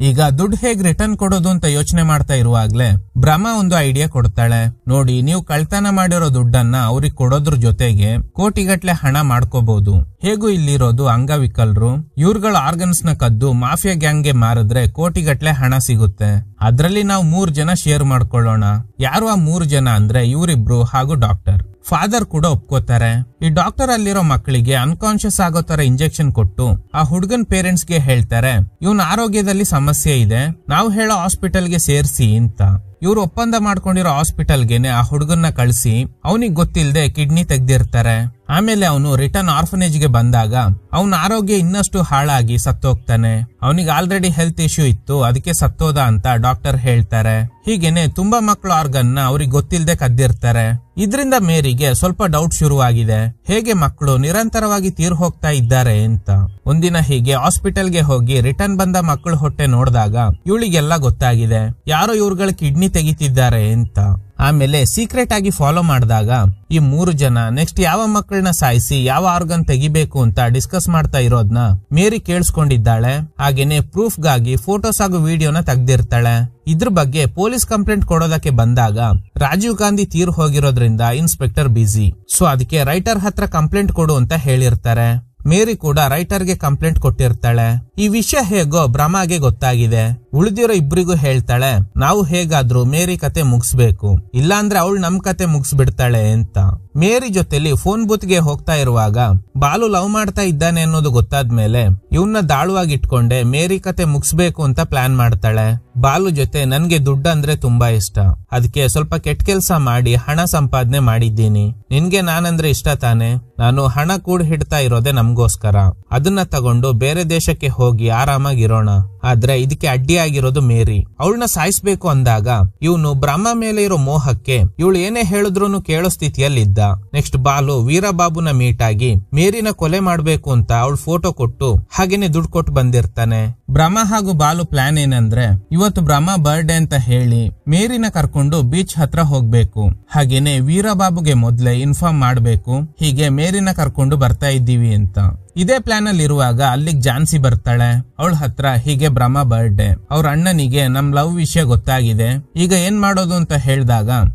ಈಗ ದುಡ್ಡು ಹೇಗ್ ರಿಟರ್ನ್ ಕೊಡೋದು ಅಂತ ಯೋಚನೆ ಮಾಡ್ತಾ ಇರುವಾಗ್ಲೇ ಬ್ರಹ್ಮ ಒಂದು ಐಡಿಯಾ ಕೊಡ್ತಾಳೆ. ನೋಡಿ, ನೀವು ಕಳ್ತನ ಮಾಡಿರೋ ದುಡ್ಡನ್ನ ಅವ್ರಿಗೆ ಕೊಡೋದ್ರ ಜೊತೆಗೆ ಕೋಟಿಗಟ್ಲೆ ಹಣ ಮಾಡ್ಕೋಬಹುದು. ಹೇಗೂ ಇಲ್ಲಿರೋದು ಅಂಗವಿಕಲರು, ಇವ್ರುಗಳ ಆರ್ಗನ್ಸ್ ನ ಕದ್ದು ಮಾಫಿಯಾ ಗ್ಯಾಂಗ್ ಗೆ ಮಾರಿದ್ರೆ ಕೋಟಿಗಟ್ಲೆ ಹಣ ಸಿಗುತ್ತೆ. ಅದ್ರಲ್ಲಿ ನಾವು 3 ಜನ ಶೇರ್ ಮಾಡ್ಕೊಳ್ಳೋಣ. ಯಾರು ಆ 3 ಜನ ಅಂದ್ರೆ ಇವರಿಬ್ರು ಹಾಗೂ ಡಾಕ್ಟರ್. ಫಾದರ್ ಕೂಡ ಒಪ್ಕೋತಾರೆ. ಈ ಡಾಕ್ಟರ್ ಅಲ್ಲಿರೋ ಮಕ್ಕಳಿಗೆ ಅನ್ಕಾನ್ಶಿಯಸ್ ಆಗೋ ತರ ಇಂಜೆಕ್ಷನ್ ಕೊಟ್ಟು ಆ ಹುಡುಗನ್ ಪೇರೆಂಟ್ಸ್ ಗೆ ಹೇಳ್ತಾರೆ, ಇವನ್ ಆರೋಗ್ಯದಲ್ಲಿ ಸಮಸ್ಯೆ ಇದೆ, ನಾವು ಹೇಳೋ ಹಾಸ್ಪಿಟಲ್ಗೆ ಸೇರ್ಸಿ ಅಂತ. ಇವ್ರು ಒಪ್ಪಂದ ಮಾಡ್ಕೊಂಡಿರೋ ಹಾಸ್ಪಿಟಲ್ಗೆನೆ ಆ ಹುಡುಗನ್ನ ಕಳಿಸಿ ಅವನಿಗೆ ಗೊತ್ತಿಲ್ಲದೆ ಕಿಡ್ನಿ ತೆಗ್ದಿರ್ತಾರೆ. ಆಮೇಲೆ ಅವನು ರಿಟರ್ನ್ ಆರ್ಫನೇಜ್ ಗೆ ಬಂದಾಗ ಅವನ ಆರೋಗ್ಯ ಇನ್ನಷ್ಟು ಹಾಳಾಗಿ ಸತ್ತೋಗ್ತಾನೆ. ಅವನಿಗೆ ಆಲ್ರೆಡಿ ಹೆಲ್ತ್ ಇಶ್ಯೂ ಇತ್ತು, ಅದಕ್ಕೆ ಸತ್ತೋದ ಅಂತ ಡಾಕ್ಟರ್ ಹೇಳ್ತಾರೆ. ಹೀಗೇನೆ ತುಂಬಾ ಮಕ್ಕಳು ಆರ್ಗನ್ ನ ಅವ್ರಿಗೆ ಗೊತ್ತಿಲ್ಲದೆ ಕದ್ದಿರ್ತಾರೆ. ಇದರಿಂದ ಮೇರಿಗೆ ಸ್ವಲ್ಪ ಡೌಟ್ ಶುರುವಾಗಿದೆ, ಹೇಗೆ ಮಕ್ಕಳು ನಿರಂತರವಾಗಿ ತೀರ್ ಹೋಗ್ತಾ ಇದ್ದಾರೆ ಅಂತ. ಒಂದಿನ ಹೀಗೆ ಹಾಸ್ಪಿಟಲ್ಗೆ ಹೋಗಿ ರಿಟರ್ನ್ ಬಂದ ಮಕ್ಕಳು ಹೊಟ್ಟೆ ನೋಡಿದಾಗ ಇವಳಿಗೆಲ್ಲ ಗೊತ್ತಾಗಿದೆ, ಯಾರೋ ಇವ್ರುಗಳ ಕಿಡ್ನಿ ತೆಗಿತಿದ್ದಾರೆ ಅಂತ. ಆಮೇಲೆ ಸೀಕ್ರೆಟ್ ಆಗಿ ಫಾಲೋ ಮಾಡಿದಾಗ ಈ 3 ಜನ ನೆಕ್ಸ್ಟ್ ಯಾವ ಮಕ್ಕಳನ್ನ ಸಾಯಿಸಿ ಯಾವ ಆರ್ಗನ್ ತೆಗಿಬೇಕು ಅಂತ ಡಿಸ್ಕಸ್ ಮಾಡ್ತಾ ಇರೋದ್ನ ಮೇರಿ ಕೇಳಿಸ್ಕೊಂಡಿದ್ದಾಳೆ. ಹಾಗೇನೆ ಪ್ರೂಫ್ ಗಾಗಿ ಫೋಟೋಸ್ ಹಾಗೂ ವಿಡಿಯೋನ ತೆಗ್ದಿರ್ತಾಳೆ. ಇದ್ರ ಬಗ್ಗೆ ಪೊಲೀಸ್ ಕಂಪ್ಲೇಂಟ್ ಕೊಡೋದಕ್ಕೆ ಬಂದಾಗ ರಾಜೀವ್ ಗಾಂಧಿ ತೀರ್ ಹೋಗಿರೋದ್ರಿಂದ ಇನ್ಸ್ಪೆಕ್ಟರ್ ಬಿಸಿ. ಸೊ ಅದಕ್ಕೆ ರೈಟರ್ ಹತ್ರ ಕಂಪ್ಲೇಂಟ್ ಕೊಡು ಅಂತ ಹೇಳಿರ್ತಾರೆ. ಮೇರಿ ಕೂಡ ರೈಟರ್ಗೆ ಕಂಪ್ಲೇಂಟ್ ಕೊಟ್ಟಿರ್ತಾಳೆ. ಈ ವಿಷಯ ಹೇಗೋ ಬ್ರಹ್ಮಗೆ ಗೊತ್ತಾಗಿದೆ. ಉಳಿದಿರೋ ಇಬ್ರಿಗೂ ಹೇಳ್ತಾಳೆ, ನಾವು ಹೇಗಾದ್ರೂ ಮೇರಿ ಕತೆ ಮುಗಿಸ್ಬೇಕು, ಇಲ್ಲಾಂದ್ರೆ ಅವಳು ನಮ್ ಕತೆ ಮುಗಿಸ್ಬಿಡ್ತಾಳೆ ಅಂತ. ಮೇರಿ ಜೊತೆಲಿ ಫೋನ್ ಬೂತ್ಗೆ ಹೋಗ್ತಾ ಇರುವಾಗ ಬಾಲು ಲವ್ ಮಾಡ್ತಾ ಇದ್ದಾನೆ ಅನ್ನೋದು ಗೊತ್ತಾದ್ಮೇಲೆ ಇವನ್ನ ದಾಳುವಾಗಿ ಇಟ್ಕೊಂಡೆ ಮೇರಿ ಕತೆ ಮುಗಿಸ್ಬೇಕು ಅಂತ ಪ್ಲಾನ್ ಮಾಡ್ತಾಳೆ. ಬಾಲು ಜೊತೆ ನನ್ಗೆ ದುಡ್ಡು ಅಂದ್ರೆ ತುಂಬಾ ಇಷ್ಟ, ಅದಕ್ಕೆ ಸ್ವಲ್ಪ ಕೆಟ್ಟ ಕೆಲ್ಸ ಮಾಡಿ ಹಣ ಸಂಪಾದನೆ ಮಾಡಿದ್ದೀನಿ. ನಿನ್ಗೆ ನಾನಂದ್ರೆ ಇಷ್ಟ ತಾನೆ, ನಾನು ಹಣ ಕೂಡ ಹಿಡ್ತಾ ಇರೋದೆ ನಮ್ಗೋಸ್ಕರ. ಅದನ್ನ ತಗೊಂಡು ಬೇರೆ ದೇಶಕ್ಕೆ ಹೋಗಿ ಆರಾಮಾಗಿರೋಣ. ಆದ್ರೆ ಇದಕ್ಕೆ ಅಡ್ಡಿಯಾಗಿರೋದು ಮೇರಿ. ಅವಳನ್ನ ಸಾಯಿಸ್ಬೇಕು ಅಂದಾಗ ಇವನು ಬ್ರಹ್ಮ ಮೇಲೆ ಇರೋ ಮೋಹಕ್ಕೆ ಇವಳು ಏನೇ ಹೇಳಿದ್ರು ಕೇಳೋ ಸ್ಥಿತಿಯಲ್ಲಿದ್ದ. ನೆಕ್ಸ್ಟ್ ಬಾಲು ವೀರಬಾಬುನ ಮೀಟ್ ಆಗಿ ಮೇರಿನ ಕೊಲೆ ಮಾಡ್ಬೇಕು ಅಂತ ಅವಳು ಫೋಟೋ ಕೊಟ್ಟು ಹಾಗೇನೆ ದುಡ್ಡು ಕೊಟ್ಟು ಬಂದಿರ್ತಾನೆ. ಬ್ರಹ್ಮ ಹಾಗೂ ಬಾಲು ಪ್ಲಾನ್ ಏನಂದ್ರೆ ಇವತ್ತು ಬ್ರಹ್ಮ ಬರ್ಡೇ ಅಂತ ಹೇಳಿ ಮೇರಿನ ಕರ್ಕೊಂಡು ಬೀಚ್ ಹತ್ರ ಹೋಗ್ಬೇಕು. ಹಾಗೇನೆ ವೀರಬಾಬುಗೆ ಮೊದ್ಲೇ ಇನ್ಫಾರ್ಮ್ ಮಾಡ್ಬೇಕು, ಹೀಗೆ ಮೇರಿನ ಕರ್ಕೊಂಡು ಬರ್ತಾ ಇದ್ದೀವಿ ಅಂತ. ಇದೇ ಪ್ಲಾನ್ ಅಲ್ಲಿ ಇರುವಾಗ ಅಲ್ಲಿಗೆ ಜಾನ್ಸಿ ಬರ್ತಾಳೆ. ಅವಳ ಹತ್ರ ಹೀಗೆ ಬ್ರಹ್ಮ ಬರ್ಡೇ, ಅವ್ರ ಅಣ್ಣನಿಗೆ ನಮ್ ಲವ್ ವಿಷಯ ಗೊತ್ತಾಗಿದೆ, ಈಗ ಏನ್ ಮಾಡೋದು ಅಂತ ಹೇಳಿದಾಗ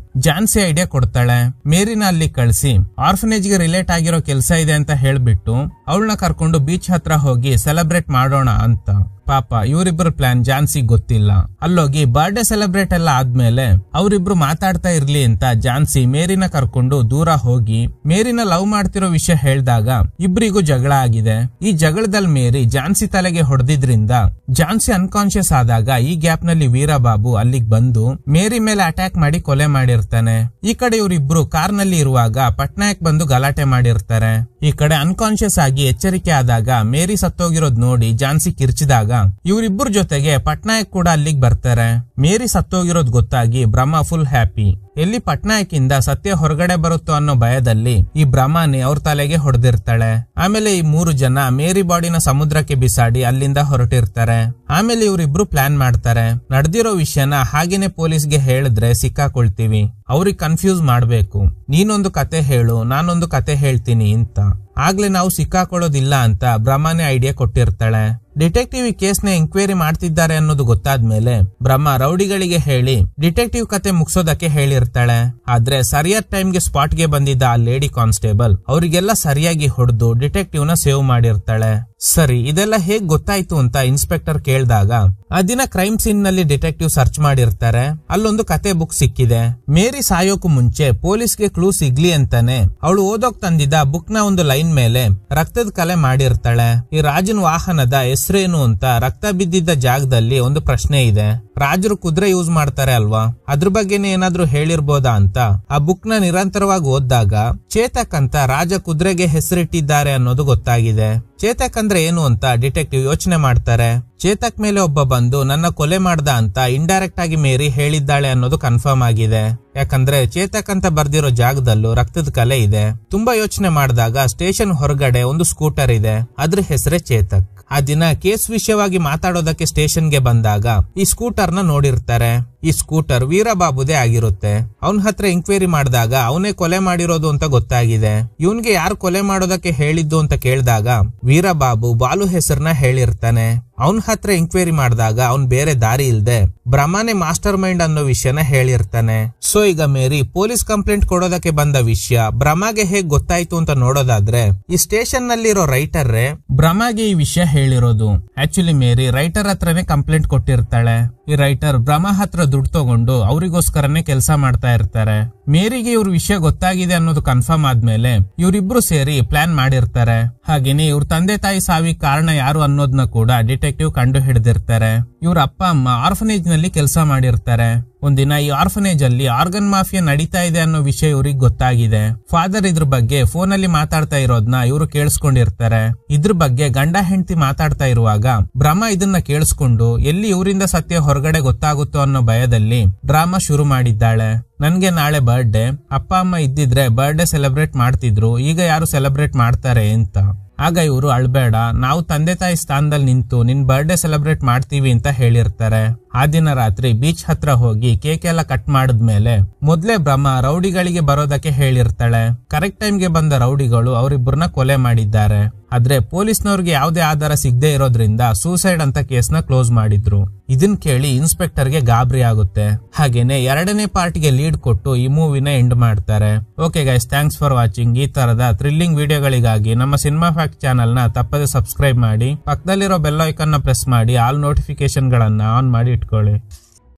ಜಾನ್ಸಿ ಐಡಿಯಾ ಕೊಡ್ತಾಳೆ. ಮೇರಿನ ಅಲ್ಲಿ ಕಳಿಸಿ ಆರ್ಫನೇಜ್ ಗೆ ರಿಲೇಟ್ ಆಗಿರೋ ಕೆಲಸ ಇದೆ ಅಂತ ಹೇಳ್ಬಿಟ್ಟು ಅವಳನ್ನ ಕರ್ಕೊಂಡು ಬೀಚ್ ಹತ್ರ ಹೋಗಿ ಸೆಲೆಬ್ರೇಟ್ ಮಾಡೋಣ ಅಂತ. ಪಾಪ ಇವರಿಬ್ಬರ ಪ್ಲಾನ್ ಜಾನ್ಸಿ ಗೊತ್ತಿಲ್ಲ. ಅಲ್ಲೋಗಿ ಬರ್ಡೇ ಸೆಲೆಬ್ರೇಟ್ ಎಲ್ಲ ಆದ್ಮೇಲೆ ಅವರಿಬ್ರು ಮಾತಾಡ್ತಾ ಇರ್ಲಿ ಅಂತ ಜಾನ್ಸಿ ಮೇರಿನ ಕರ್ಕೊಂಡು ದೂರ ಹೋಗಿ ಮೇರಿನ ಲವ್ ಮಾಡ್ತಿರೋ ವಿಷಯ ಹೇಳಿದಾಗ ಇಬ್ರಿಗೂ ಜಗಳ ಆಗಿದೆ. ಈ ಜಗಳದಲ್ಲಿ ಮೇರಿ ಜಾನ್ಸಿ ತಲೆಗೆ ಹೊಡೆದಿದ್ರಿಂದ ಜಾನ್ಸಿ ಅನ್ಕಾನ್ಶಿಯಸ್ ಆದಾಗ ಈ ಗ್ಯಾಪ್ ನಲ್ಲಿ ವೀರಬಾಬು ಅಲ್ಲಿಗೆ ಬಂದು ಮೇರಿ ಮೇಲೆ ಅಟ್ಯಾಕ್ ಮಾಡಿ ಕೊಲೆ ಮಾಡಿರ್ತಾನೆ. ಈ ಕಡೆ ಇವರಿಬ್ರು ಕಾರ್ ನಲ್ಲಿ ಇರುವಾಗ ಪಟ್ನಾಯಕ್ ಬಂದು ಗಲಾಟೆ ಮಾಡಿರ್ತಾರೆ. ಈ ಕಡೆ ಅನ್ಕಾನ್ಶಿಯಸ್ ಆಗಿ ಎಚ್ಚರಿಕೆ ಆದಾಗ ಮೇರಿ ಸತ್ತೋಗಿರೋದ್ ನೋಡಿ ಜಾನ್ಸಿ ಕಿರ್ಚಿದಾಗ ಇವರಿಬ್ಬರ ಜೊತೆಗೆ ಪಟ್ನಾಯಕ್ ಕೂಡ ಅಲ್ಲಿಗೆ ಬರ್ತಾರೆ. ಮೇರಿ ಸತ್ತೋಗಿರೋದ್ ಗೊತ್ತಾಗಿ ಬ್ರಹ್ಮ ಫುಲ್ ಹ್ಯಾಪಿ. ಎಲ್ಲಿ ಪಟ್ನಾಯಕ್ ಇಂದ ಸತ್ಯ ಹೊರಗಡೆ ಬರುತ್ತೋ ಅನ್ನೋ ಭಯದಲ್ಲಿ ಈ ಬ್ರಹ್ಮನೇ ಅವ್ರ ತಲೆಗೆ ಹೊಡೆದಿರ್ತಾಳೆ. ಆಮೇಲೆ ಈ 3 ಜನ ಮೇರಿ ಬಾಡಿನ ಸಮುದ್ರಕ್ಕೆ ಬಿಸಾಡಿ ಅಲ್ಲಿಂದ ಹೊರಟಿರ್ತಾರೆ. ಆಮೇಲೆ ಇವರಿಬ್ರು ಪ್ಲಾನ್ ಮಾಡ್ತಾರೆ, ನಡೆದಿರೋ ವಿಷಯನ ಹಾಗೇನೆ ಪೊಲೀಸ್ಗೆ ಹೇಳಿದ್ರೆ ಸಿಕ್ಕಾಕೊಳ್ತೀವಿ, ಅವ್ರಿಗೆ ಕನ್ಫ್ಯೂಸ್ ಮಾಡ್ಬೇಕು, ನೀನೊಂದು ಕತೆ ಹೇಳು ನಾನೊಂದು ಕತೆ ಹೇಳ್ತೀನಿ ಅಂತ. ಆಗ್ಲೇ ನಾವು ಸಿಕ್ಕಾಕೊಳ್ಳೋದಿಲ್ಲ ಅಂತ ಬ್ರಹ್ಮನೇ ಐಡಿಯಾ ಕೊಟ್ಟಿರ್ತಾಳೆ. ಡಿಟೆಕ್ಟಿವ್ ಈ ಕೇಸ್ ನ ಎಂಕ್ವೈರಿ ಮಾಡ್ತಿದ್ದಾರೆ ಅನ್ನೋದು ಗೊತ್ತಾದ್ಮೇಲೆ ಬ್ರಹ್ಮ ರೌಡಿಗಳಿಗೆ ಹೇಳಿ ಡಿಟೆಕ್ಟಿವ್ ಕತೆ ಮುಗಿಸೋದಕ್ಕೆ ಹೇಳಿರ್ತಾಳೆ. ಆದ್ರೆ ಸರಿಯಾದ ಟೈಮ್ಗೆ ಸ್ಪಾಟ್ ಗೆ ಬಂದಿದ್ದ ಆ ಲೇಡಿ ಕಾನ್ಸ್ಟೇಬಲ್ ಅವರಿಗೆಲ್ಲ ಸರಿಯಾಗಿ ಹೊಡೆದು ಡಿಟೆಕ್ಟಿವ್ ನ ಸೇವ್ ಮಾಡಿರ್ತಾಳೆ. ಸರಿ, ಇದೆಲ್ಲ ಹೇಗ್ ಗೊತ್ತಾಯ್ತು ಅಂತ ಇನ್ಸ್ಪೆಕ್ಟರ್ ಕೇಳಿದಾಗ ಆ ದಿನ ಕ್ರೈಮ್ ಸೀನ್ ನಲ್ಲಿ ಡಿಟೆಕ್ಟಿವ್ ಸರ್ಚ್ ಮಾಡಿರ್ತಾರೆ. ಅಲ್ಲೊಂದು ಕತೆ ಬುಕ್ ಸಿಕ್ಕಿದೆ. ಮೇರಿ ಸಾಯೋಕು ಮುಂಚೆ ಪೊಲೀಸ್ಗೆ ಕ್ಲೂ ಸಿಗ್ಲಿ ಅಂತಾನೆ ಅವಳು ಓದೋಕ್ ತಂದಿದ್ದ ಬುಕ್ ನ ಒಂದು ಲೈನ್ ಮೇಲೆ ರಕ್ತದ ಕಲೆ ಮಾಡಿರ್ತಾಳೆ. ಈ ರಾಜನ್ ವಾಹನದ ಹೆಸರೇನು ಅಂತ ರಕ್ತ ಬಿದ್ದಿದ್ದ ಜಾಗದಲ್ಲಿ ಒಂದು ಪ್ರಶ್ನೆ ಇದೆ. ರಾಜರು ಕುದುರೆ ಯೂಸ್ ಮಾಡ್ತಾರೆ ಅಲ್ವಾ, ಅದ್ರ ಬಗ್ಗೆನೇ ಏನಾದ್ರೂ ಹೇಳಿರ್ಬೋದಾ ಅಂತ ಆ ಬುಕ್ ನ ನಿರಂತರವಾಗಿ ಓದಿದಾಗ ಚೇತಕ್ ಅಂತ ರಾಜ ಕುದುರೆಗೆ ಹೆಸರಿಟ್ಟಿದ್ದಾರೆ ಅನ್ನೋದು ಗೊತ್ತಾಗಿದೆ. ಚೇತಕ್ ಅಂದ್ರೆ ಏನು ಅಂತ ಡಿಟೆಕ್ಟಿವ್ ಯೋಚನೆ ಮಾಡ್ತಾರೆ. ಚೇತಕ್ ಮೇಲೆ ಒಬ್ಬ ಬಂದು ನನ್ನ ಕೊಲೆ ಮಾಡ್ದ ಅಂತ ಇಂಡೈರೆಕ್ಟ್ ಆಗಿ ಮೇರಿ ಹೇಳಿದ್ದಾಳೆ ಅನ್ನೋದು ಕನ್ಫರ್ಮ್ ಆಗಿದೆ. ಯಾಕಂದ್ರೆ ಚೇತಕ್ ಅಂತ ಬರ್ದಿರೋ ಜಾಗದಲ್ಲೂ ರಕ್ತದ ಕಲೆ ಇದೆ. ತುಂಬಾ ಯೋಚನೆ ಮಾಡಿದಾಗ ಸ್ಟೇಷನ್ ಹೊರಗಡೆ ಒಂದು ಸ್ಕೂಟರ್ ಇದೆ, ಅದ್ರ ಹೆಸರೇ ಚೇತಕ್. ಆ ದಿನ ಕೇಸ್ ವಿಷಯವಾಗಿ ಮಾತಾಡೋದಕ್ಕೆ ಸ್ಟೇಷನ್ಗೆ ಬಂದಾಗ ಈ ಸ್ಕೂಟರ್ ನ ನೋಡಿರ್ತಾರೆ. ಈ ಸ್ಕೂಟರ್ ವೀರಬಾಬುದೇ ಆಗಿರುತ್ತೆ. ಅವನ ಹತ್ರ ಎಂಕ್ವೈರಿ ಮಾಡಿದಾಗ ಅವನೇ ಕೊಲೆ ಮಾಡಿರೋದು ಅಂತ ಗೊತ್ತಾಗಿದೆ. ಇವನ್ಗೆ ಯಾರು ಕೊಲೆ ಮಾಡೋದಕ್ಕೆ ಹೇಳಿದ್ದು ಅಂತ ಕೇಳಿದಾಗ ವೀರಬಾಬು ಬಾಲು ಹೆಸರನ್ನ ಹೇಳಿರ್ತಾನೆ. ಅವನ ಹತ್ರ ಎಂಕ್ವೈರಿ ಮಾಡಿದಾಗ ಅವನ್ ಬೇರೆ ದಾರಿ ಇಲ್ದೆ ಬ್ರಹ್ಮನೇ ಮಾಸ್ಟರ್ ಮೈಂಡ್ ಅನ್ನೋ ವಿಷಯನ ಹೇಳಿರ್ತಾನೆ. ಸೊ ಈಗ ಮೇರಿ ಪೊಲೀಸ್ ಕಂಪ್ಲೇಂಟ್ ಕೊಡೋದಕ್ಕೆ ಬಂದ ವಿಷಯ ಬ್ರಹ್ಮಗೆ ಹೇಗ್ ಗೊತ್ತಾಯ್ತು ಅಂತ ನೋಡೋದಾದ್ರೆ ಈ ಸ್ಟೇಷನ್ ನಲ್ಲಿರೋ ರೈಟರ್ರೇ ಬ್ರಹ್ಮಗೆ ಈ ವಿಷಯ ಹೇಳಿರೋದು. ಆಕ್ಚುಲಿ ಮೇರಿ ರೈಟರ್ ಹತ್ರನೇ ಕಂಪ್ಲೇಂಟ್ ಕೊಟ್ಟಿರ್ತಾಳೆ. ಈ ರೈಟರ್ ಬ್ರಹ್ಮ ಹತ್ರ ದುಡ್ಡು ತಗೊಂಡು ಅವರಿಗೋಸ್ಕರನೇ ಕೆಲಸ ಮಾಡ್ತಾ ಇರ್ತಾರೆ. ಮೇರಿಗೆ ಇವ್ರ ವಿಷಯ ಗೊತ್ತಾಗಿದೆ ಅನ್ನೋದು ಕನ್ಫರ್ಮ್ ಆದ್ಮೇಲೆ ಇವರಿಬ್ರು ಸೇರಿ ಪ್ಲಾನ್ ಮಾಡಿರ್ತಾರೆ. ಹಾಗೇನೆ ಇವ್ರ ತಂದೆ ತಾಯಿ ಸಾವಿಗೆ ಕಾರಣ ಯಾರು ಅನ್ನೋದನ್ನ ಕೂಡ ಡಿಟೆಕ್ಟಿವ್ ಕಂಡು ಹಿಡಿದಿರ್ತಾರೆ. ಇವ್ರ ಅಪ್ಪ ಅಮ್ಮ ಆರ್ಫನೇಜ್ ನಲ್ಲಿ ಕೆಲಸ ಮಾಡಿರ್ತಾರೆ. ಒಂದಿನ ಈ ಆರ್ಫನೇಜ್ ಅಲ್ಲಿ ಆರ್ಗನ್ ಮಾಫಿಯಾ ನಡೀತಾ ಇದೆ ಅನ್ನೋ ವಿಷಯ ಇವ್ರಿಗೆ ಗೊತ್ತಾಗಿದೆ. ಫಾದರ್ ಇದ್ರ ಬಗ್ಗೆ ಫೋನ್ ಅಲ್ಲಿ ಮಾತಾಡ್ತಾ ಇರೋದ್ನ ಇವ್ರು ಕೇಳಿಸ್ಕೊಂಡಿರ್ತಾರೆ. ಇದ್ರ ಬಗ್ಗೆ ಗಂಡ ಹೆಂಡತಿ ಮಾತಾಡ್ತಾ ಇರುವಾಗ ಬ್ರಹ್ಮ ಇದನ್ನ ಕೇಳಿಸ್ಕೊಂಡು ಎಲ್ಲಿ ಇವರಿಂದ ಸತ್ಯ ಹೊರಗಡೆ ಗೊತ್ತಾಗುತ್ತೋ ಅನ್ನೋ ಭಯದಲ್ಲಿ ಡ್ರಾಮಾ ಶುರು ಮಾಡಿದ್ದಾಳೆ. ನನ್ಗೆ ನಾಳೆ ಬರ್ಡೇ, ಅಪ್ಪ ಅಮ್ಮ ಇದ್ದಿದ್ರೆ ಬರ್ಡೇ ಸೆಲೆಬ್ರೇಟ್ ಮಾಡ್ತಿದ್ರು, ಈಗ ಯಾರು ಸೆಲೆಬ್ರೇಟ್ ಮಾಡ್ತಾರೆ ಅಂತ. ಆಗ ಇವರು ಅಳ್ಬೇಡ, ನಾವು ತಂದೆ ತಾಯಿ ಸ್ಥಾನದಲ್ಲಿ ನಿಂತು ನಿನ್ ಬರ್ಡೇ ಸೆಲೆಬ್ರೇಟ್ ಮಾಡ್ತೀವಿ ಅಂತ ಹೇಳಿರ್ತಾರೆ. ಆ ದಿನ ರಾತ್ರಿ ಬೀಚ್ ಹತ್ರ ಹೋಗಿ ಕೇಕ್ ಎಲ್ಲ ಕಟ್ ಮಾಡಿದ್ಮೇಲೆ ಮೊದ್ಲೇ ಬ್ರಹ್ಮ ರೌಡಿಗಳಿಗೆ ಬರೋದಕ್ಕೆ ಹೇಳಿರ್ತಾಳೆ. ಕರೆಕ್ಟ್ ಟೈಮ್ಗೆ ಬಂದ ರೌಡಿಗಳು ಅವರಿಬ್ಬರನ್ನ ಕೊಲೆ ಮಾಡಿದ್ದಾರೆ. ಆದ್ರೆ ಪೊಲೀಸ್ನವ್ರಿಗೆ ಯಾವುದೇ ಆಧಾರ ಸಿಗದೆ ಇರೋದ್ರಿಂದ ಸೂಸೈಡ್ ಅಂತ ಕೇಸ್ನ ಕ್ಲೋಸ್ ಮಾಡಿದ್ರು. ಇದನ್ ಕೇಳಿ ಇನ್ಸ್ಪೆಕ್ಟರ್ಗೆ ಗಾಬರಿ ಆಗುತ್ತೆ. ಹಾಗೇನೆ ಎರಡನೇ ಪಾರ್ಟ್ಗೆ ಲೀಡ್ ಕೊಟ್ಟು ಈ ಮೂವಿನ ಎಂಡ್ ಮಾಡ್ತಾರೆ. Okay guys, thanks for watching. ಈ ತರದ ಥ್ರಿಲ್ಲಿಂಗ್ ವಿಡಿಯೋಗಳಿಗಾಗಿ ನಮ್ಮ ಸಿನಿಮಾ ಫ್ಯಾಕ್ಟ್ ಚಾನೆಲ್ ನ ತಪ್ಪದೆ ಸಬ್ಸ್ಕ್ರೈಬ್ ಮಾಡಿ, ಪಕ್ಕದಲ್ಲಿರೋ ಬೆಲ್ ಐಕಾನ್ ನ ಪ್ರೆಸ್ ಮಾಡಿ, ಆಲ್ ನೋಟಿಫಿಕೇಶನ್ ಗಳನ್ನ ಆನ್ ಮಾಡಿ ಇಟ್ಕೊಳ್ಳಿ.